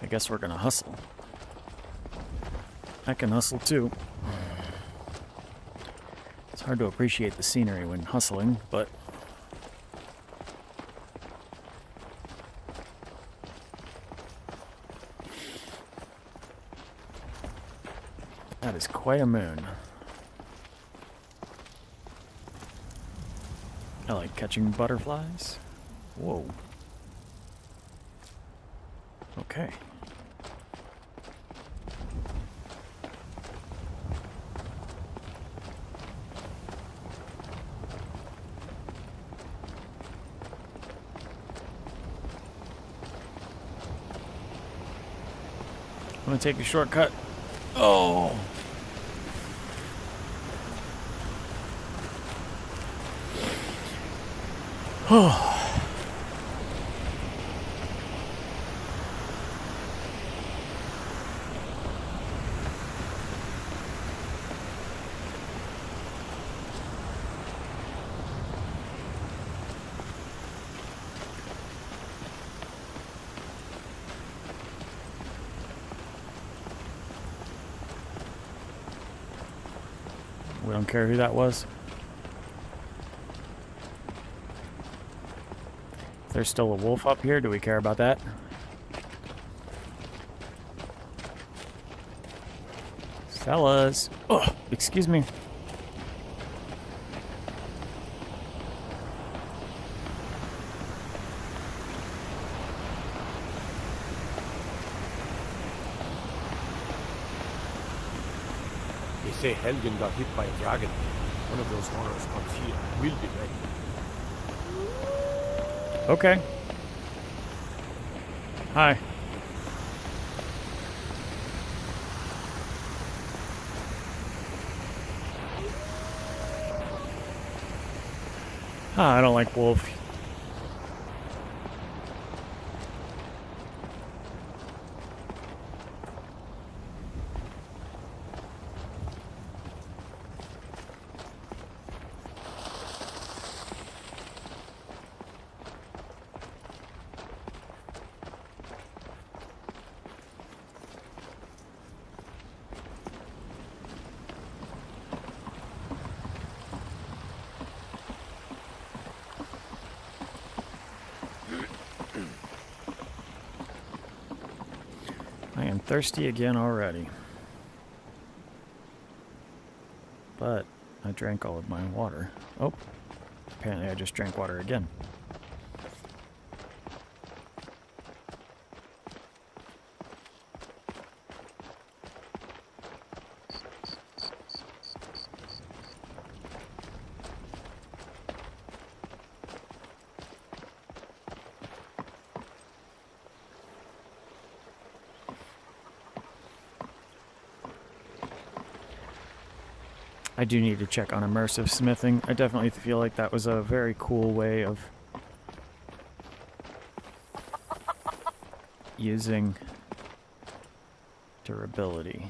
I guess we're gonna hustle. I can hustle too. It's hard to appreciate the scenery when hustling, but That is quite a moon. I like catching butterflies. Whoa. Okay. I'm gonna take a shortcut. Oh! Oh. We don't care who that was. If there's still a wolf up here, do we care about that? Fellas. Oh, excuse me. They say Helgen got hit by a dragon. One of those horrors comes here. We'll be ready. Okay. Hi. I don't like wolf. I am thirsty again already. But I drank all of my water. Oh, apparently I just drank water again. I do need to check on immersive smithing. I definitely feel like that was a very cool way of using durability.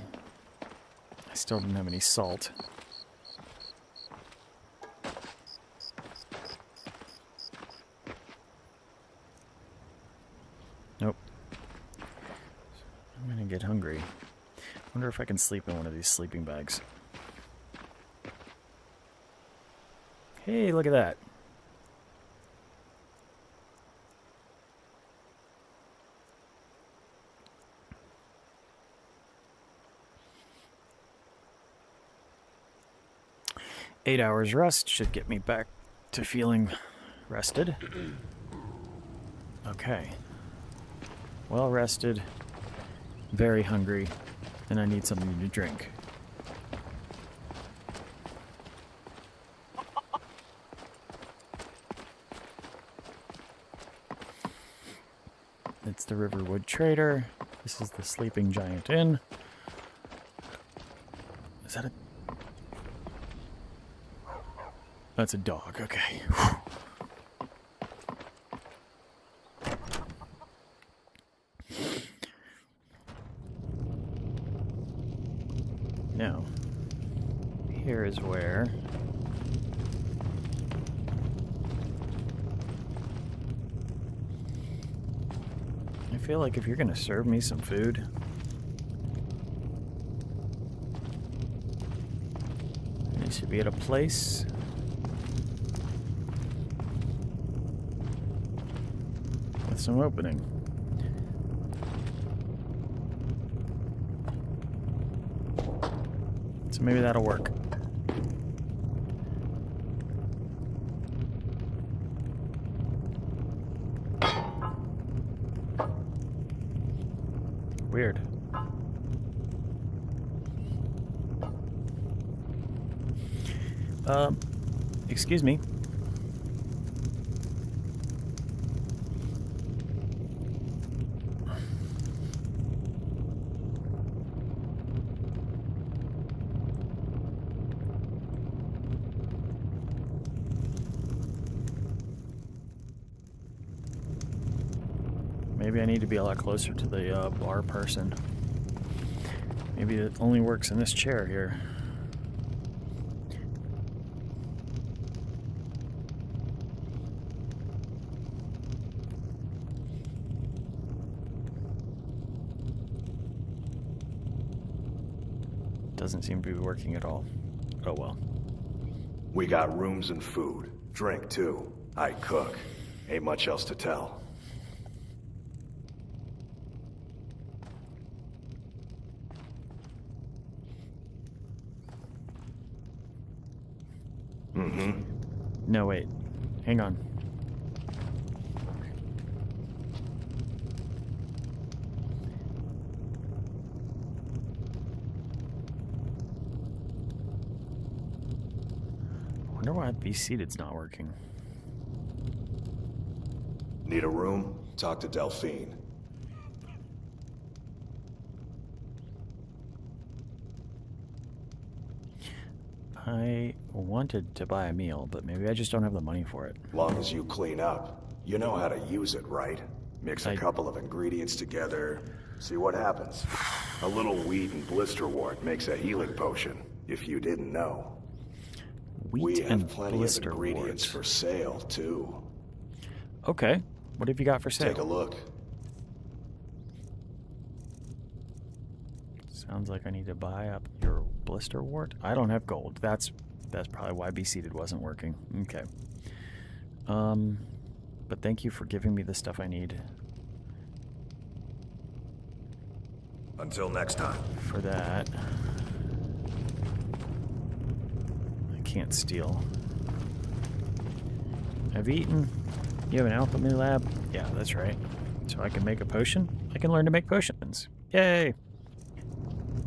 I still didn't have any salt. Nope. I'm gonna get hungry. Wonder if I can sleep in one of these sleeping bags. Hey, look at that. Eight hours rest should get me back to feeling rested. Okay. Well rested, very hungry, and I need something to drink. It's the Riverwood Trader. This is the Sleeping Giant Inn. Is that a... That's a dog, okay. Whew. Now, here is where... I feel like if you're gonna serve me some food, it needs to be at a place with some opening. So maybe that'll work. Weird. Excuse me. Maybe I need to be a lot closer to the bar person. Maybe it only works in this chair here. Doesn't seem to be working at all. Oh well. We got rooms and food. Drink, too. I cook. Ain't much else to tell. Mm-hmm. No, wait. Hang on. I wonder why Be Seated's not working. Need a room? Talk to Delphine. I wanted to buy a meal, but maybe I just don't have the money for it. Long as you clean up. You know how to use it, right? Mix a couple of ingredients together, see what happens. A little wheat and blister wort makes a healing potion, if you didn't know. We have plenty of ingredients for sale, too. Okay. What have you got for sale? Take a look. Sounds like I need to buy up your blister wart. I don't have gold. That's probably why Be Seated wasn't working. Okay. But thank you for giving me the stuff I need. Until next time. For that. I can't steal. I've eaten. You have an alchemy lab? Yeah, that's right. So I can make a potion? I can learn to make potions. Yay!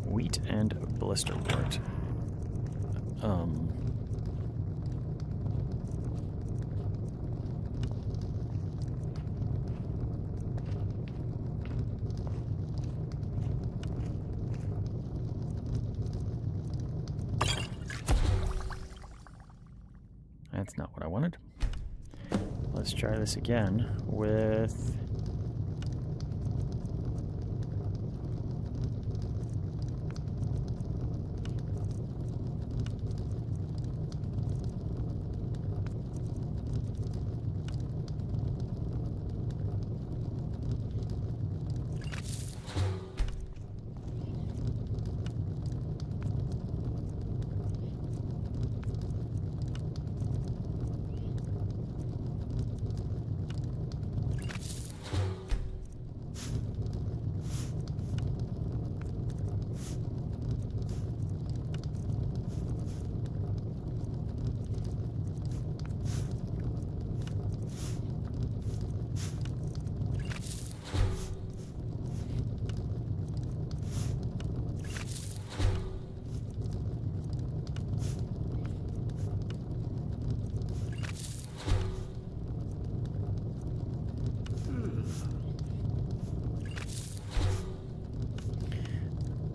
Wheat and blister wort. That's not what I wanted. Let's try this again with...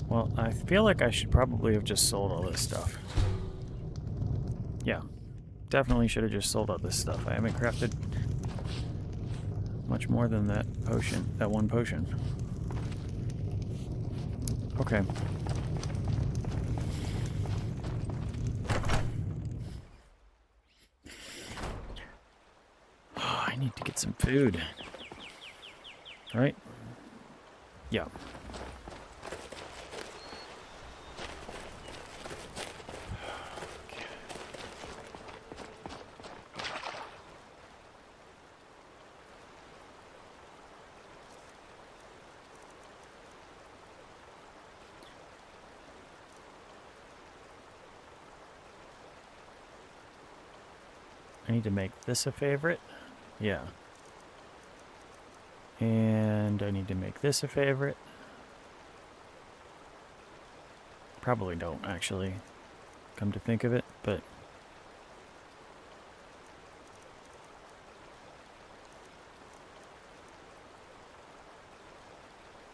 Well, I feel like I should probably have just sold all this stuff. Yeah, definitely should have just sold all this stuff. I haven't crafted much more than that potion, that one potion. Okay. Oh, I need to get some food. Right? Yeah. I need to make this a favorite. Yeah. And I need to make this a favorite. Probably don't, actually, come to think of it, but...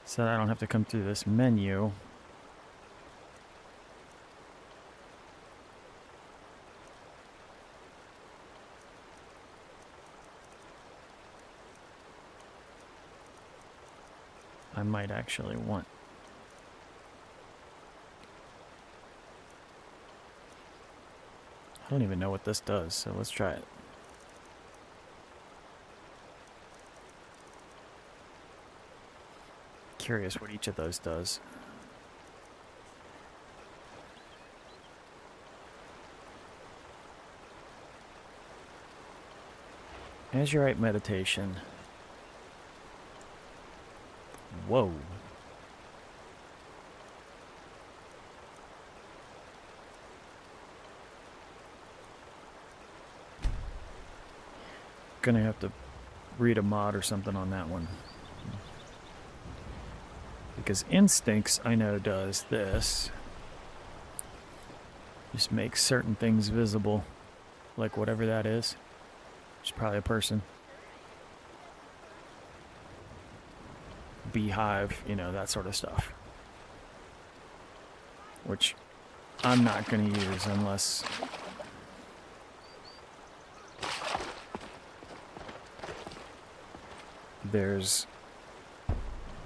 So I don't have to come through this menu. I might actually want... I don't even know what this does, so let's try it. Curious what each of those does. Azurite meditation. Whoa. Gonna have to read a mod or something on that one. Because Instincts, I know, does this. Just makes certain things visible. Like whatever that is. It's probably a person. Beehive, you know, that sort of stuff. Which I'm not going to use unless... there's...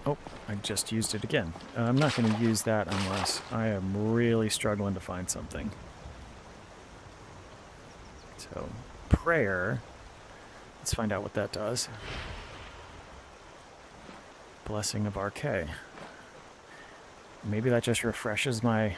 Oh, I just used it again. I'm not going to use that unless I am really struggling to find something. So, prayer. Let's find out what that does. Blessing of RK. Maybe that just refreshes my...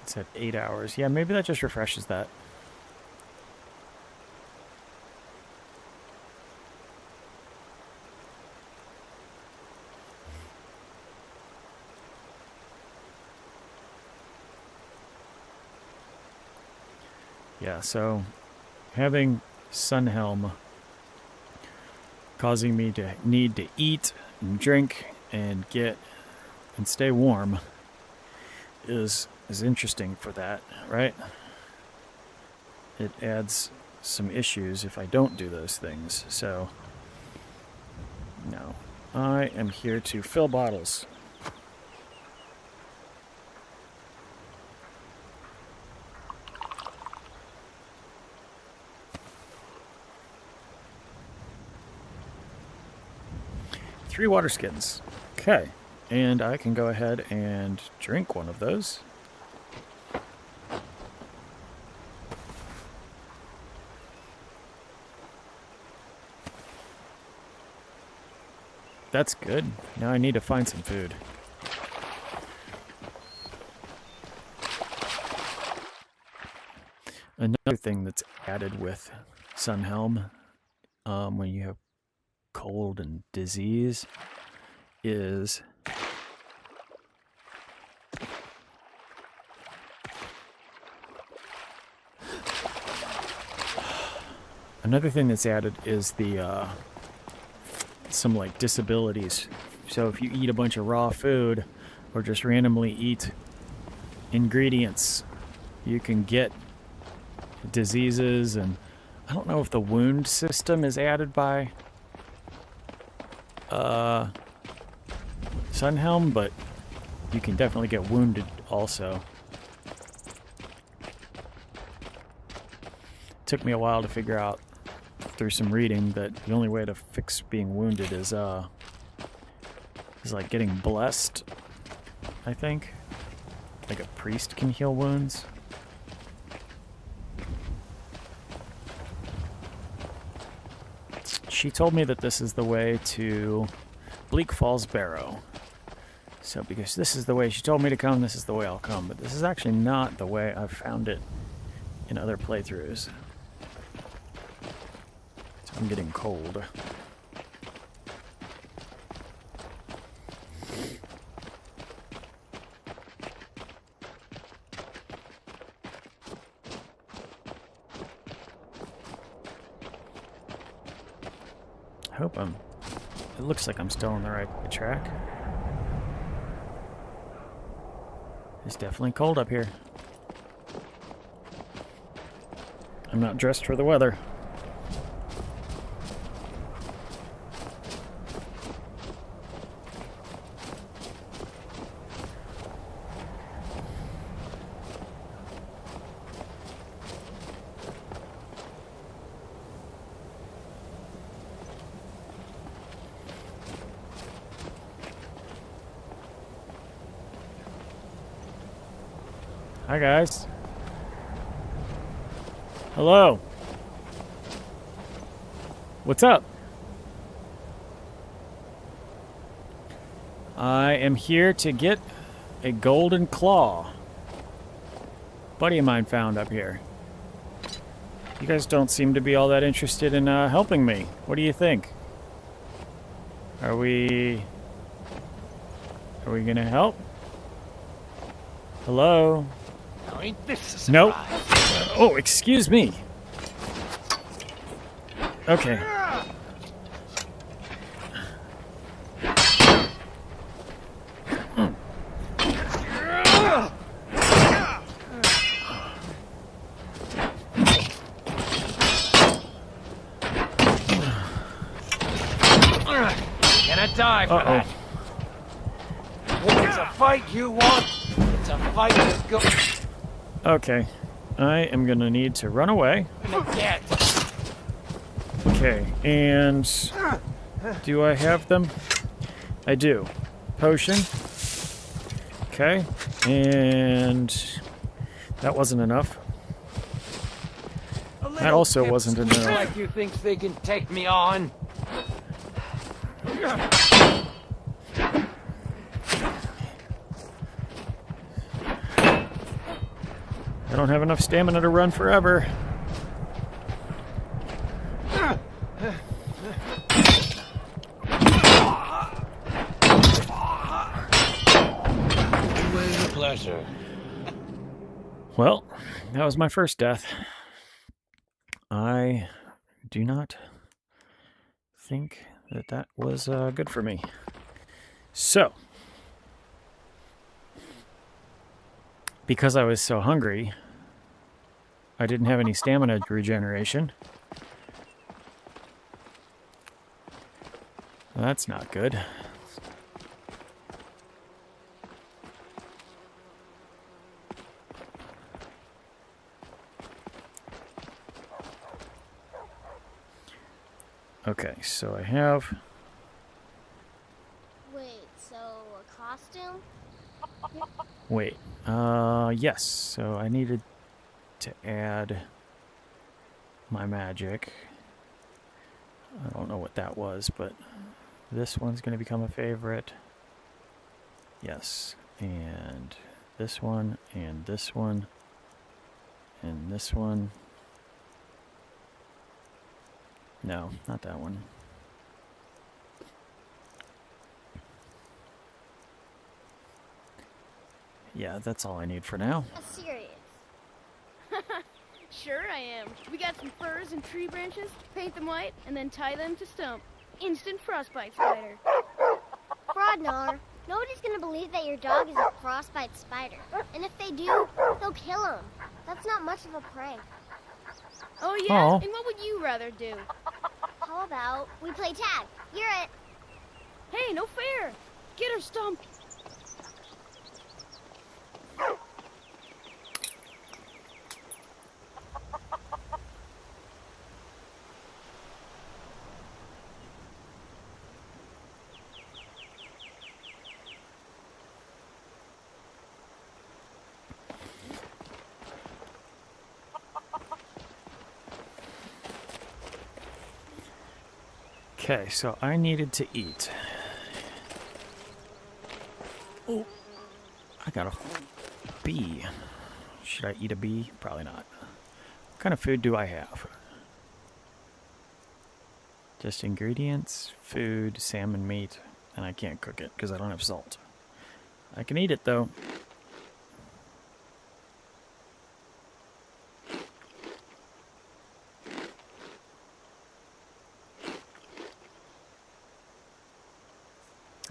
It's at 8 hours. Yeah, maybe that just refreshes that. Yeah, so having Sunhelm causing me to need to eat and drink and get and stay warm is interesting for that, right? It adds some issues if I don't do those things. So no, I am here to fill bottles. Three water skins. Okay. And I can go ahead and drink one of those. That's good. Now I need to find some food. Another thing that's added with Sunhelm, when you have cold and disease, is another thing that's added is the some like disabilities. So if you eat a bunch of raw food or just randomly eat ingredients, you can get diseases. And I don't know if the wound system is added by Sunhelm, but you can definitely get wounded also. Took me a while to figure out through some reading that the only way to fix being wounded is like getting blessed, I think. Like a priest can heal wounds. She told me that this is the way to Bleak Falls Barrow. So, because this is the way she told me to come, this is the way I'll come. But this is actually not the way I've found it in other playthroughs. So I'm getting cold. I hope it looks like I'm still on the right track. It's definitely cold up here. I'm not dressed for the weather. Hi guys. Hello. What's up? I am here to get a golden claw. Buddy of mine found up here. You guys don't seem to be all that interested in helping me. What do you think? Are we gonna help? Hello? Now ain't this a Nope. surprise? Oh, excuse me. Okay. Gonna die for that. If it's a fight you want, it's a fight that's good. Okay. I am gonna need to run away. Get. Okay, and do I have them? I do. Potion. Okay, and that wasn't enough. That also wasn't enough. Like you think they can take me on? I don't have enough stamina to run forever. Always a pleasure. Well, that was my first death. I do not think that was good for me. So, because I was so hungry, I didn't have any stamina regeneration. That's not good. Okay, so I have... Wait, so a costume? Wait, yes, so I needed to add my magic. I don't know what that was, but this one's going to become a favorite. Yes, and this one, and this one, and this one. No, not that one. Yeah, that's all I need for now. Serious. Sure I am. We got some firs and tree branches, paint them white, and then tie them to stump. Instant frostbite spider. Frodnar, nobody's gonna believe that your dog is a frostbite spider. And if they do, they'll kill him. That's not much of a prank. Oh yeah? Aw. And what would you rather do? How about we play tag? You're it. Hey, no fair! Get her, Stump! Okay, so I needed to eat. got a bee. Should I eat a bee? Probably not. What kind of food do I have? Just ingredients, food, salmon meat, and I can't cook it because I don't have salt. I can eat it though.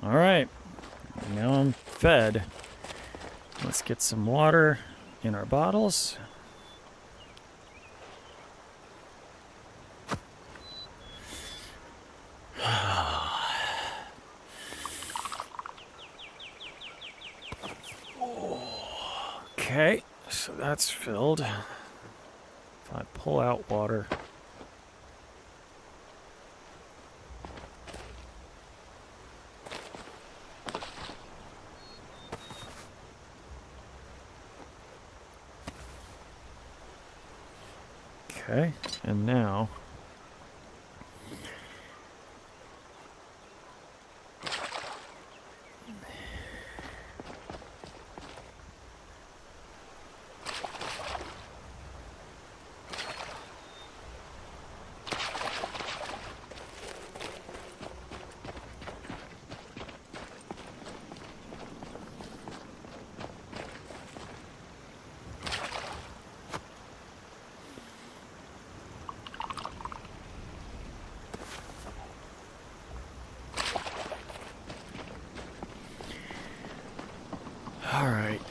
All right, now I'm fed. Let's get some water in our bottles. Okay, so that's filled. If I pull out water. Okay, and now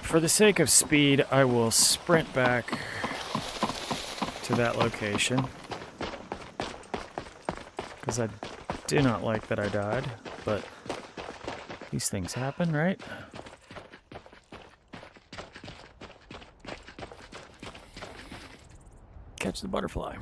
for the sake of speed, I will sprint back to that location. Because I do not like that I died, but these things happen, right? Catch the butterfly.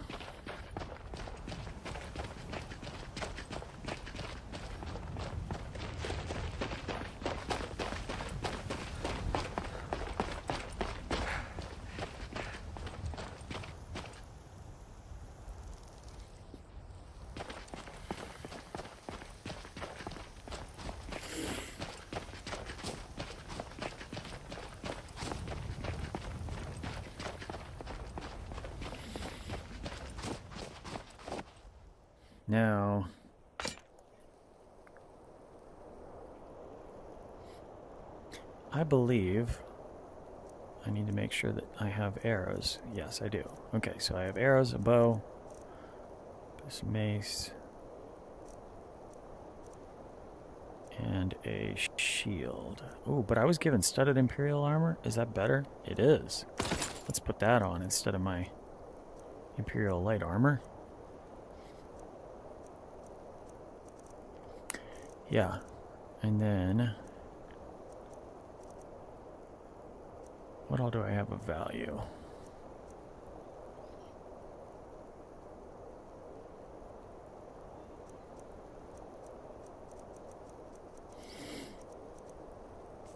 Now, I believe I need to make sure that I have arrows. Yes, I do. Okay, so I have arrows, a bow, this mace, and a shield. Oh, but I was given studded Imperial armor. Is that better? It is. Let's put that on instead of my Imperial light armor. Yeah, and then what all do I have of value?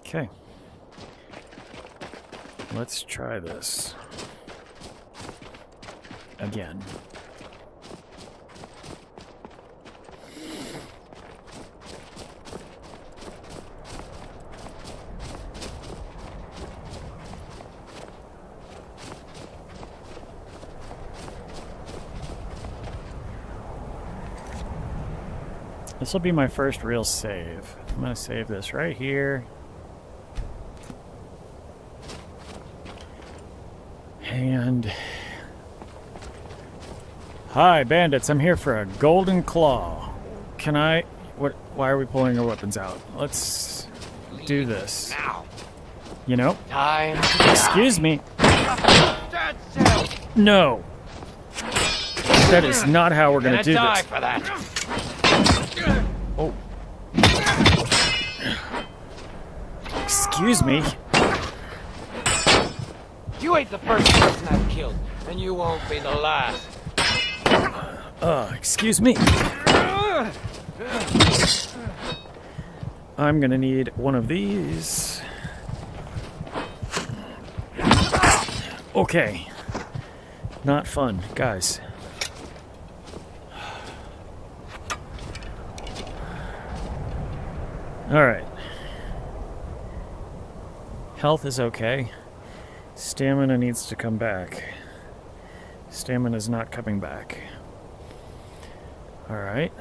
Okay, let's try this again. This will be my first real save. I'm going to save this right here. And... Hi, bandits. I'm here for a golden claw. Can I... What? Why are we pulling our weapons out? Let's do this. Now. You know? Time. Excuse me. No. That is not how we're going to do this. For that. Oh. Excuse me. You ain't the first person I've killed, and you won't be the last. Excuse me. I'm gonna need one of these. Okay. Not fun, guys. All right. Health is okay. Stamina needs to come back. Stamina's not coming back. Alright.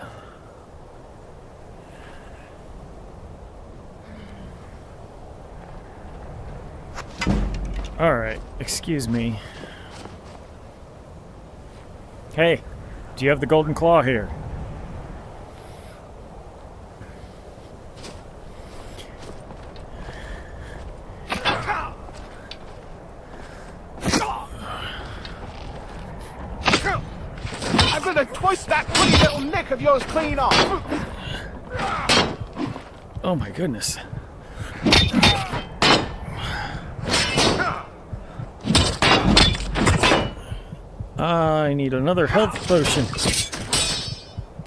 Alright, excuse me. Hey, do you have the golden claw here? I'm gonna twist that pretty little neck of yours clean off! Oh my goodness. I need another health potion.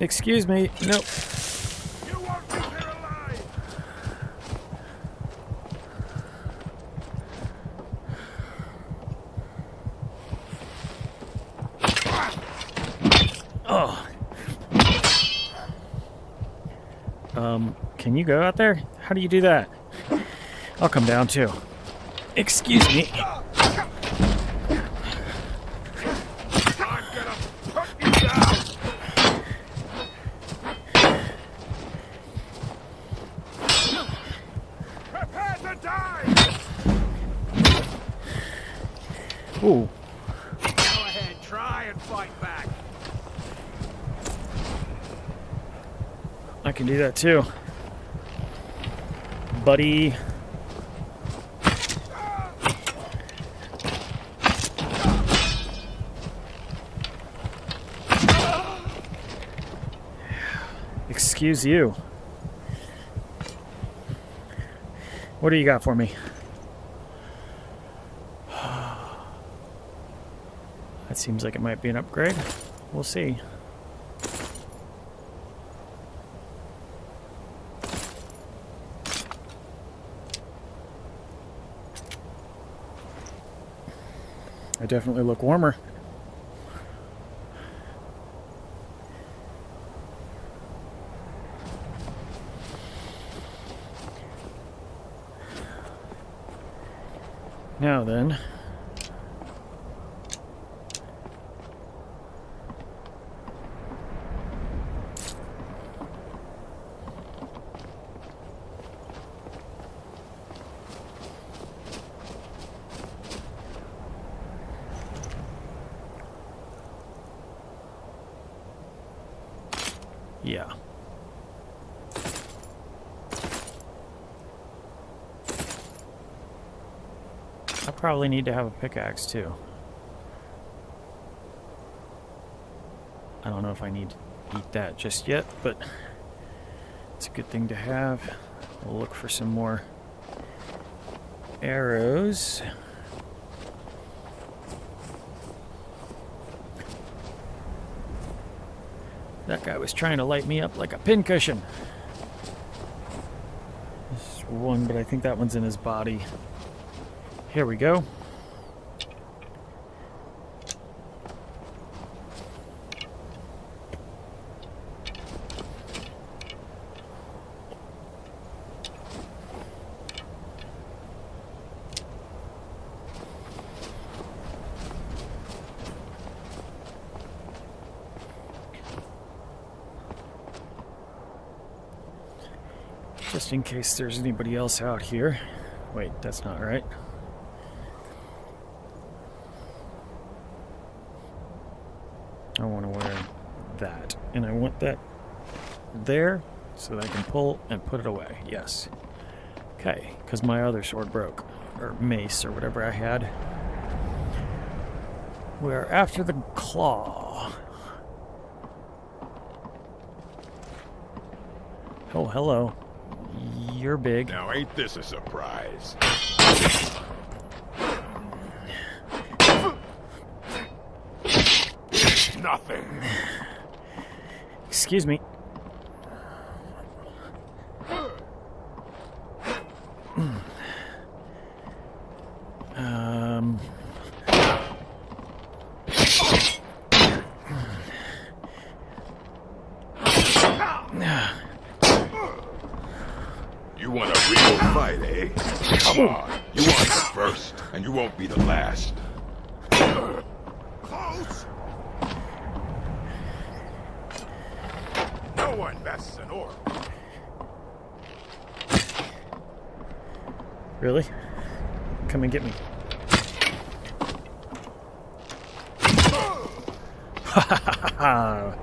Excuse me. Nope. Oh. Can you go out there? How do you do that? I'll come down too. Excuse me. Ooh. Go ahead, try and fight back. I can do that too. Buddy. Excuse you. What do you got for me? That seems like it might be an upgrade. We'll see. I definitely look warmer. Now then. Yeah. I probably need to have a pickaxe too. I don't know if I need to eat that just yet, but it's a good thing to have. We'll look for some more arrows. That guy was trying to light me up like a pincushion. There's one, but I think that one's in his body. Here we go. Just in case there's anybody else out here. Wait, that's not right. I want to wear that. And I want that there so that I can pull and put it away. Yes. Okay, because my other sword broke. Or mace, or whatever I had. We're after the claw. Oh, hello. You're big. Now ain't this a surprise? Nothing. Excuse me. You want a real fight, eh? Come on. You first, and you won't be the last. Close! No one bests an orc. Really? Come and get me. Ha ha ha ha!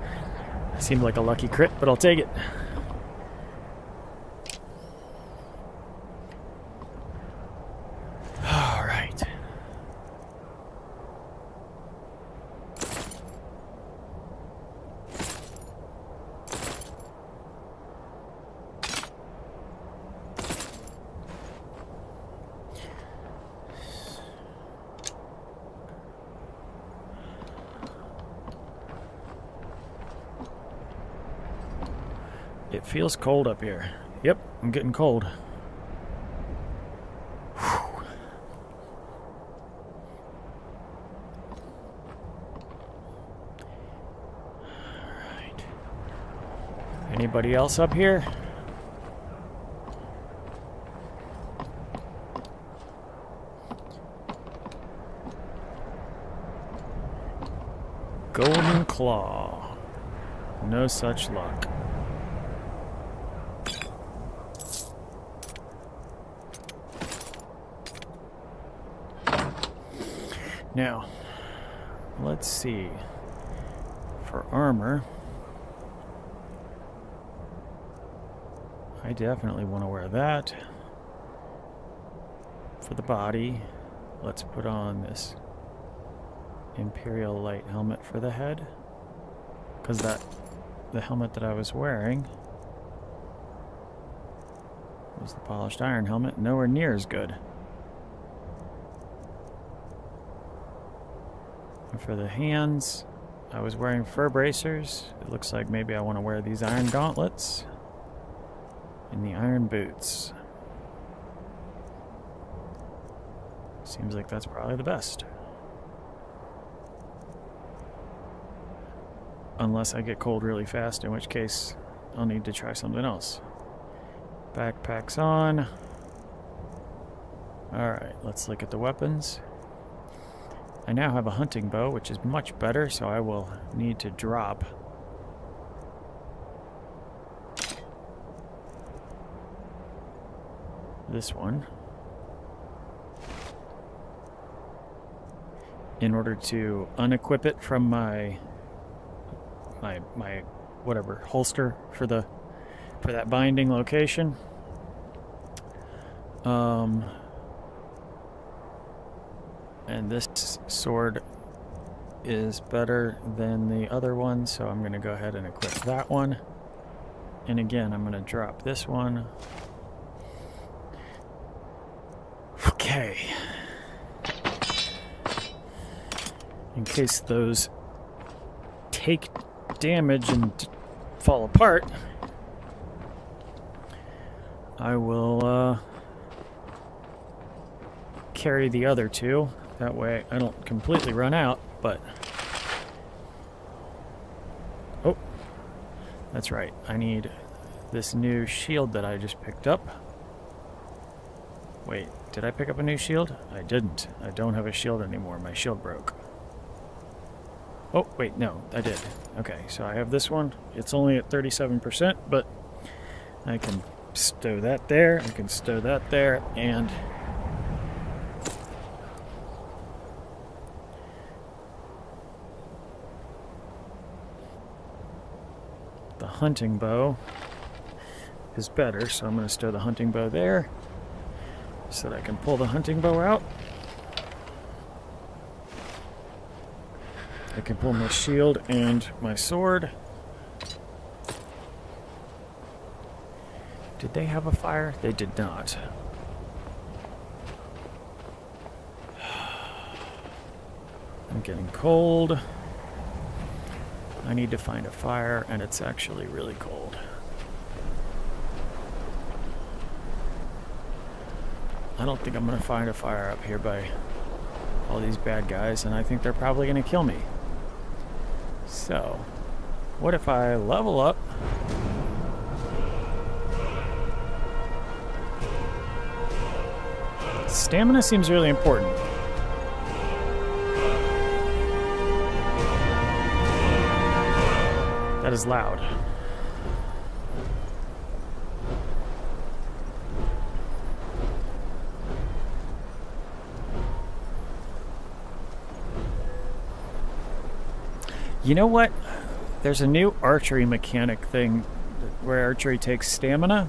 Seemed like a lucky crit, but I'll take it. All right. It feels cold up here. Yep, I'm getting cold. Whew. Alright. Anybody else up here? Golden Claw. No such luck. Now, let's see. For armor, I definitely want to wear that. For the body, let's put on this Imperial Light helmet for the head. Because the helmet that I was wearing was the polished iron helmet, nowhere near as good. For the hands, I was wearing fur bracers. It looks like maybe I want to wear these iron gauntlets and the iron boots. Seems like that's probably the best. Unless I get cold really fast, in which case I'll need to try something else. Backpack's on. Alright, let's look at the weapons. I now have a hunting bow, which is much better, so I will need to drop this one in order to unequip it from my whatever holster for that binding location. And this sword is better than the other one, so I'm going to go ahead and equip that one. And again, I'm going to drop this one. Okay. In case those take damage and fall apart, I will carry the other two. That way I don't completely run out, but... Oh, that's right. I need this new shield that I just picked up. Wait, did I pick up a new shield? I didn't. I don't have a shield anymore. My shield broke. Oh, wait, no, I did. Okay, so I have this one. It's only at 37%, but I can stow that there. I can stow that there, and... the hunting bow is better, so I'm going to stow the hunting bow there so that I can pull the hunting bow out. I can pull my shield and my sword. Did they have a fire? They did not. I'm getting cold. I need to find a fire, and it's actually really cold. I don't think I'm going to find a fire up here by all these bad guys, and I think they're probably going to kill me. So, what if I level up? Stamina seems really important. That is loud. You know what? There's a new archery mechanic thing where archery takes stamina.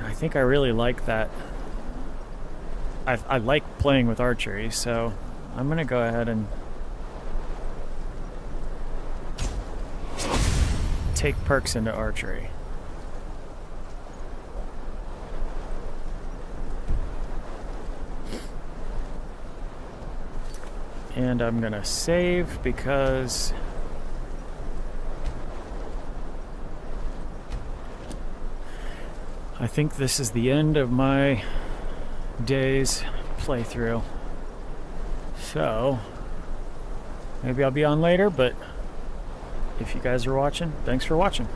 I think I really like that. I like playing with archery, so I'm gonna go ahead and take perks into archery. And I'm gonna save because I think this is the end of my day's playthrough. So maybe I'll be on later, but if you guys are watching, thanks for watching.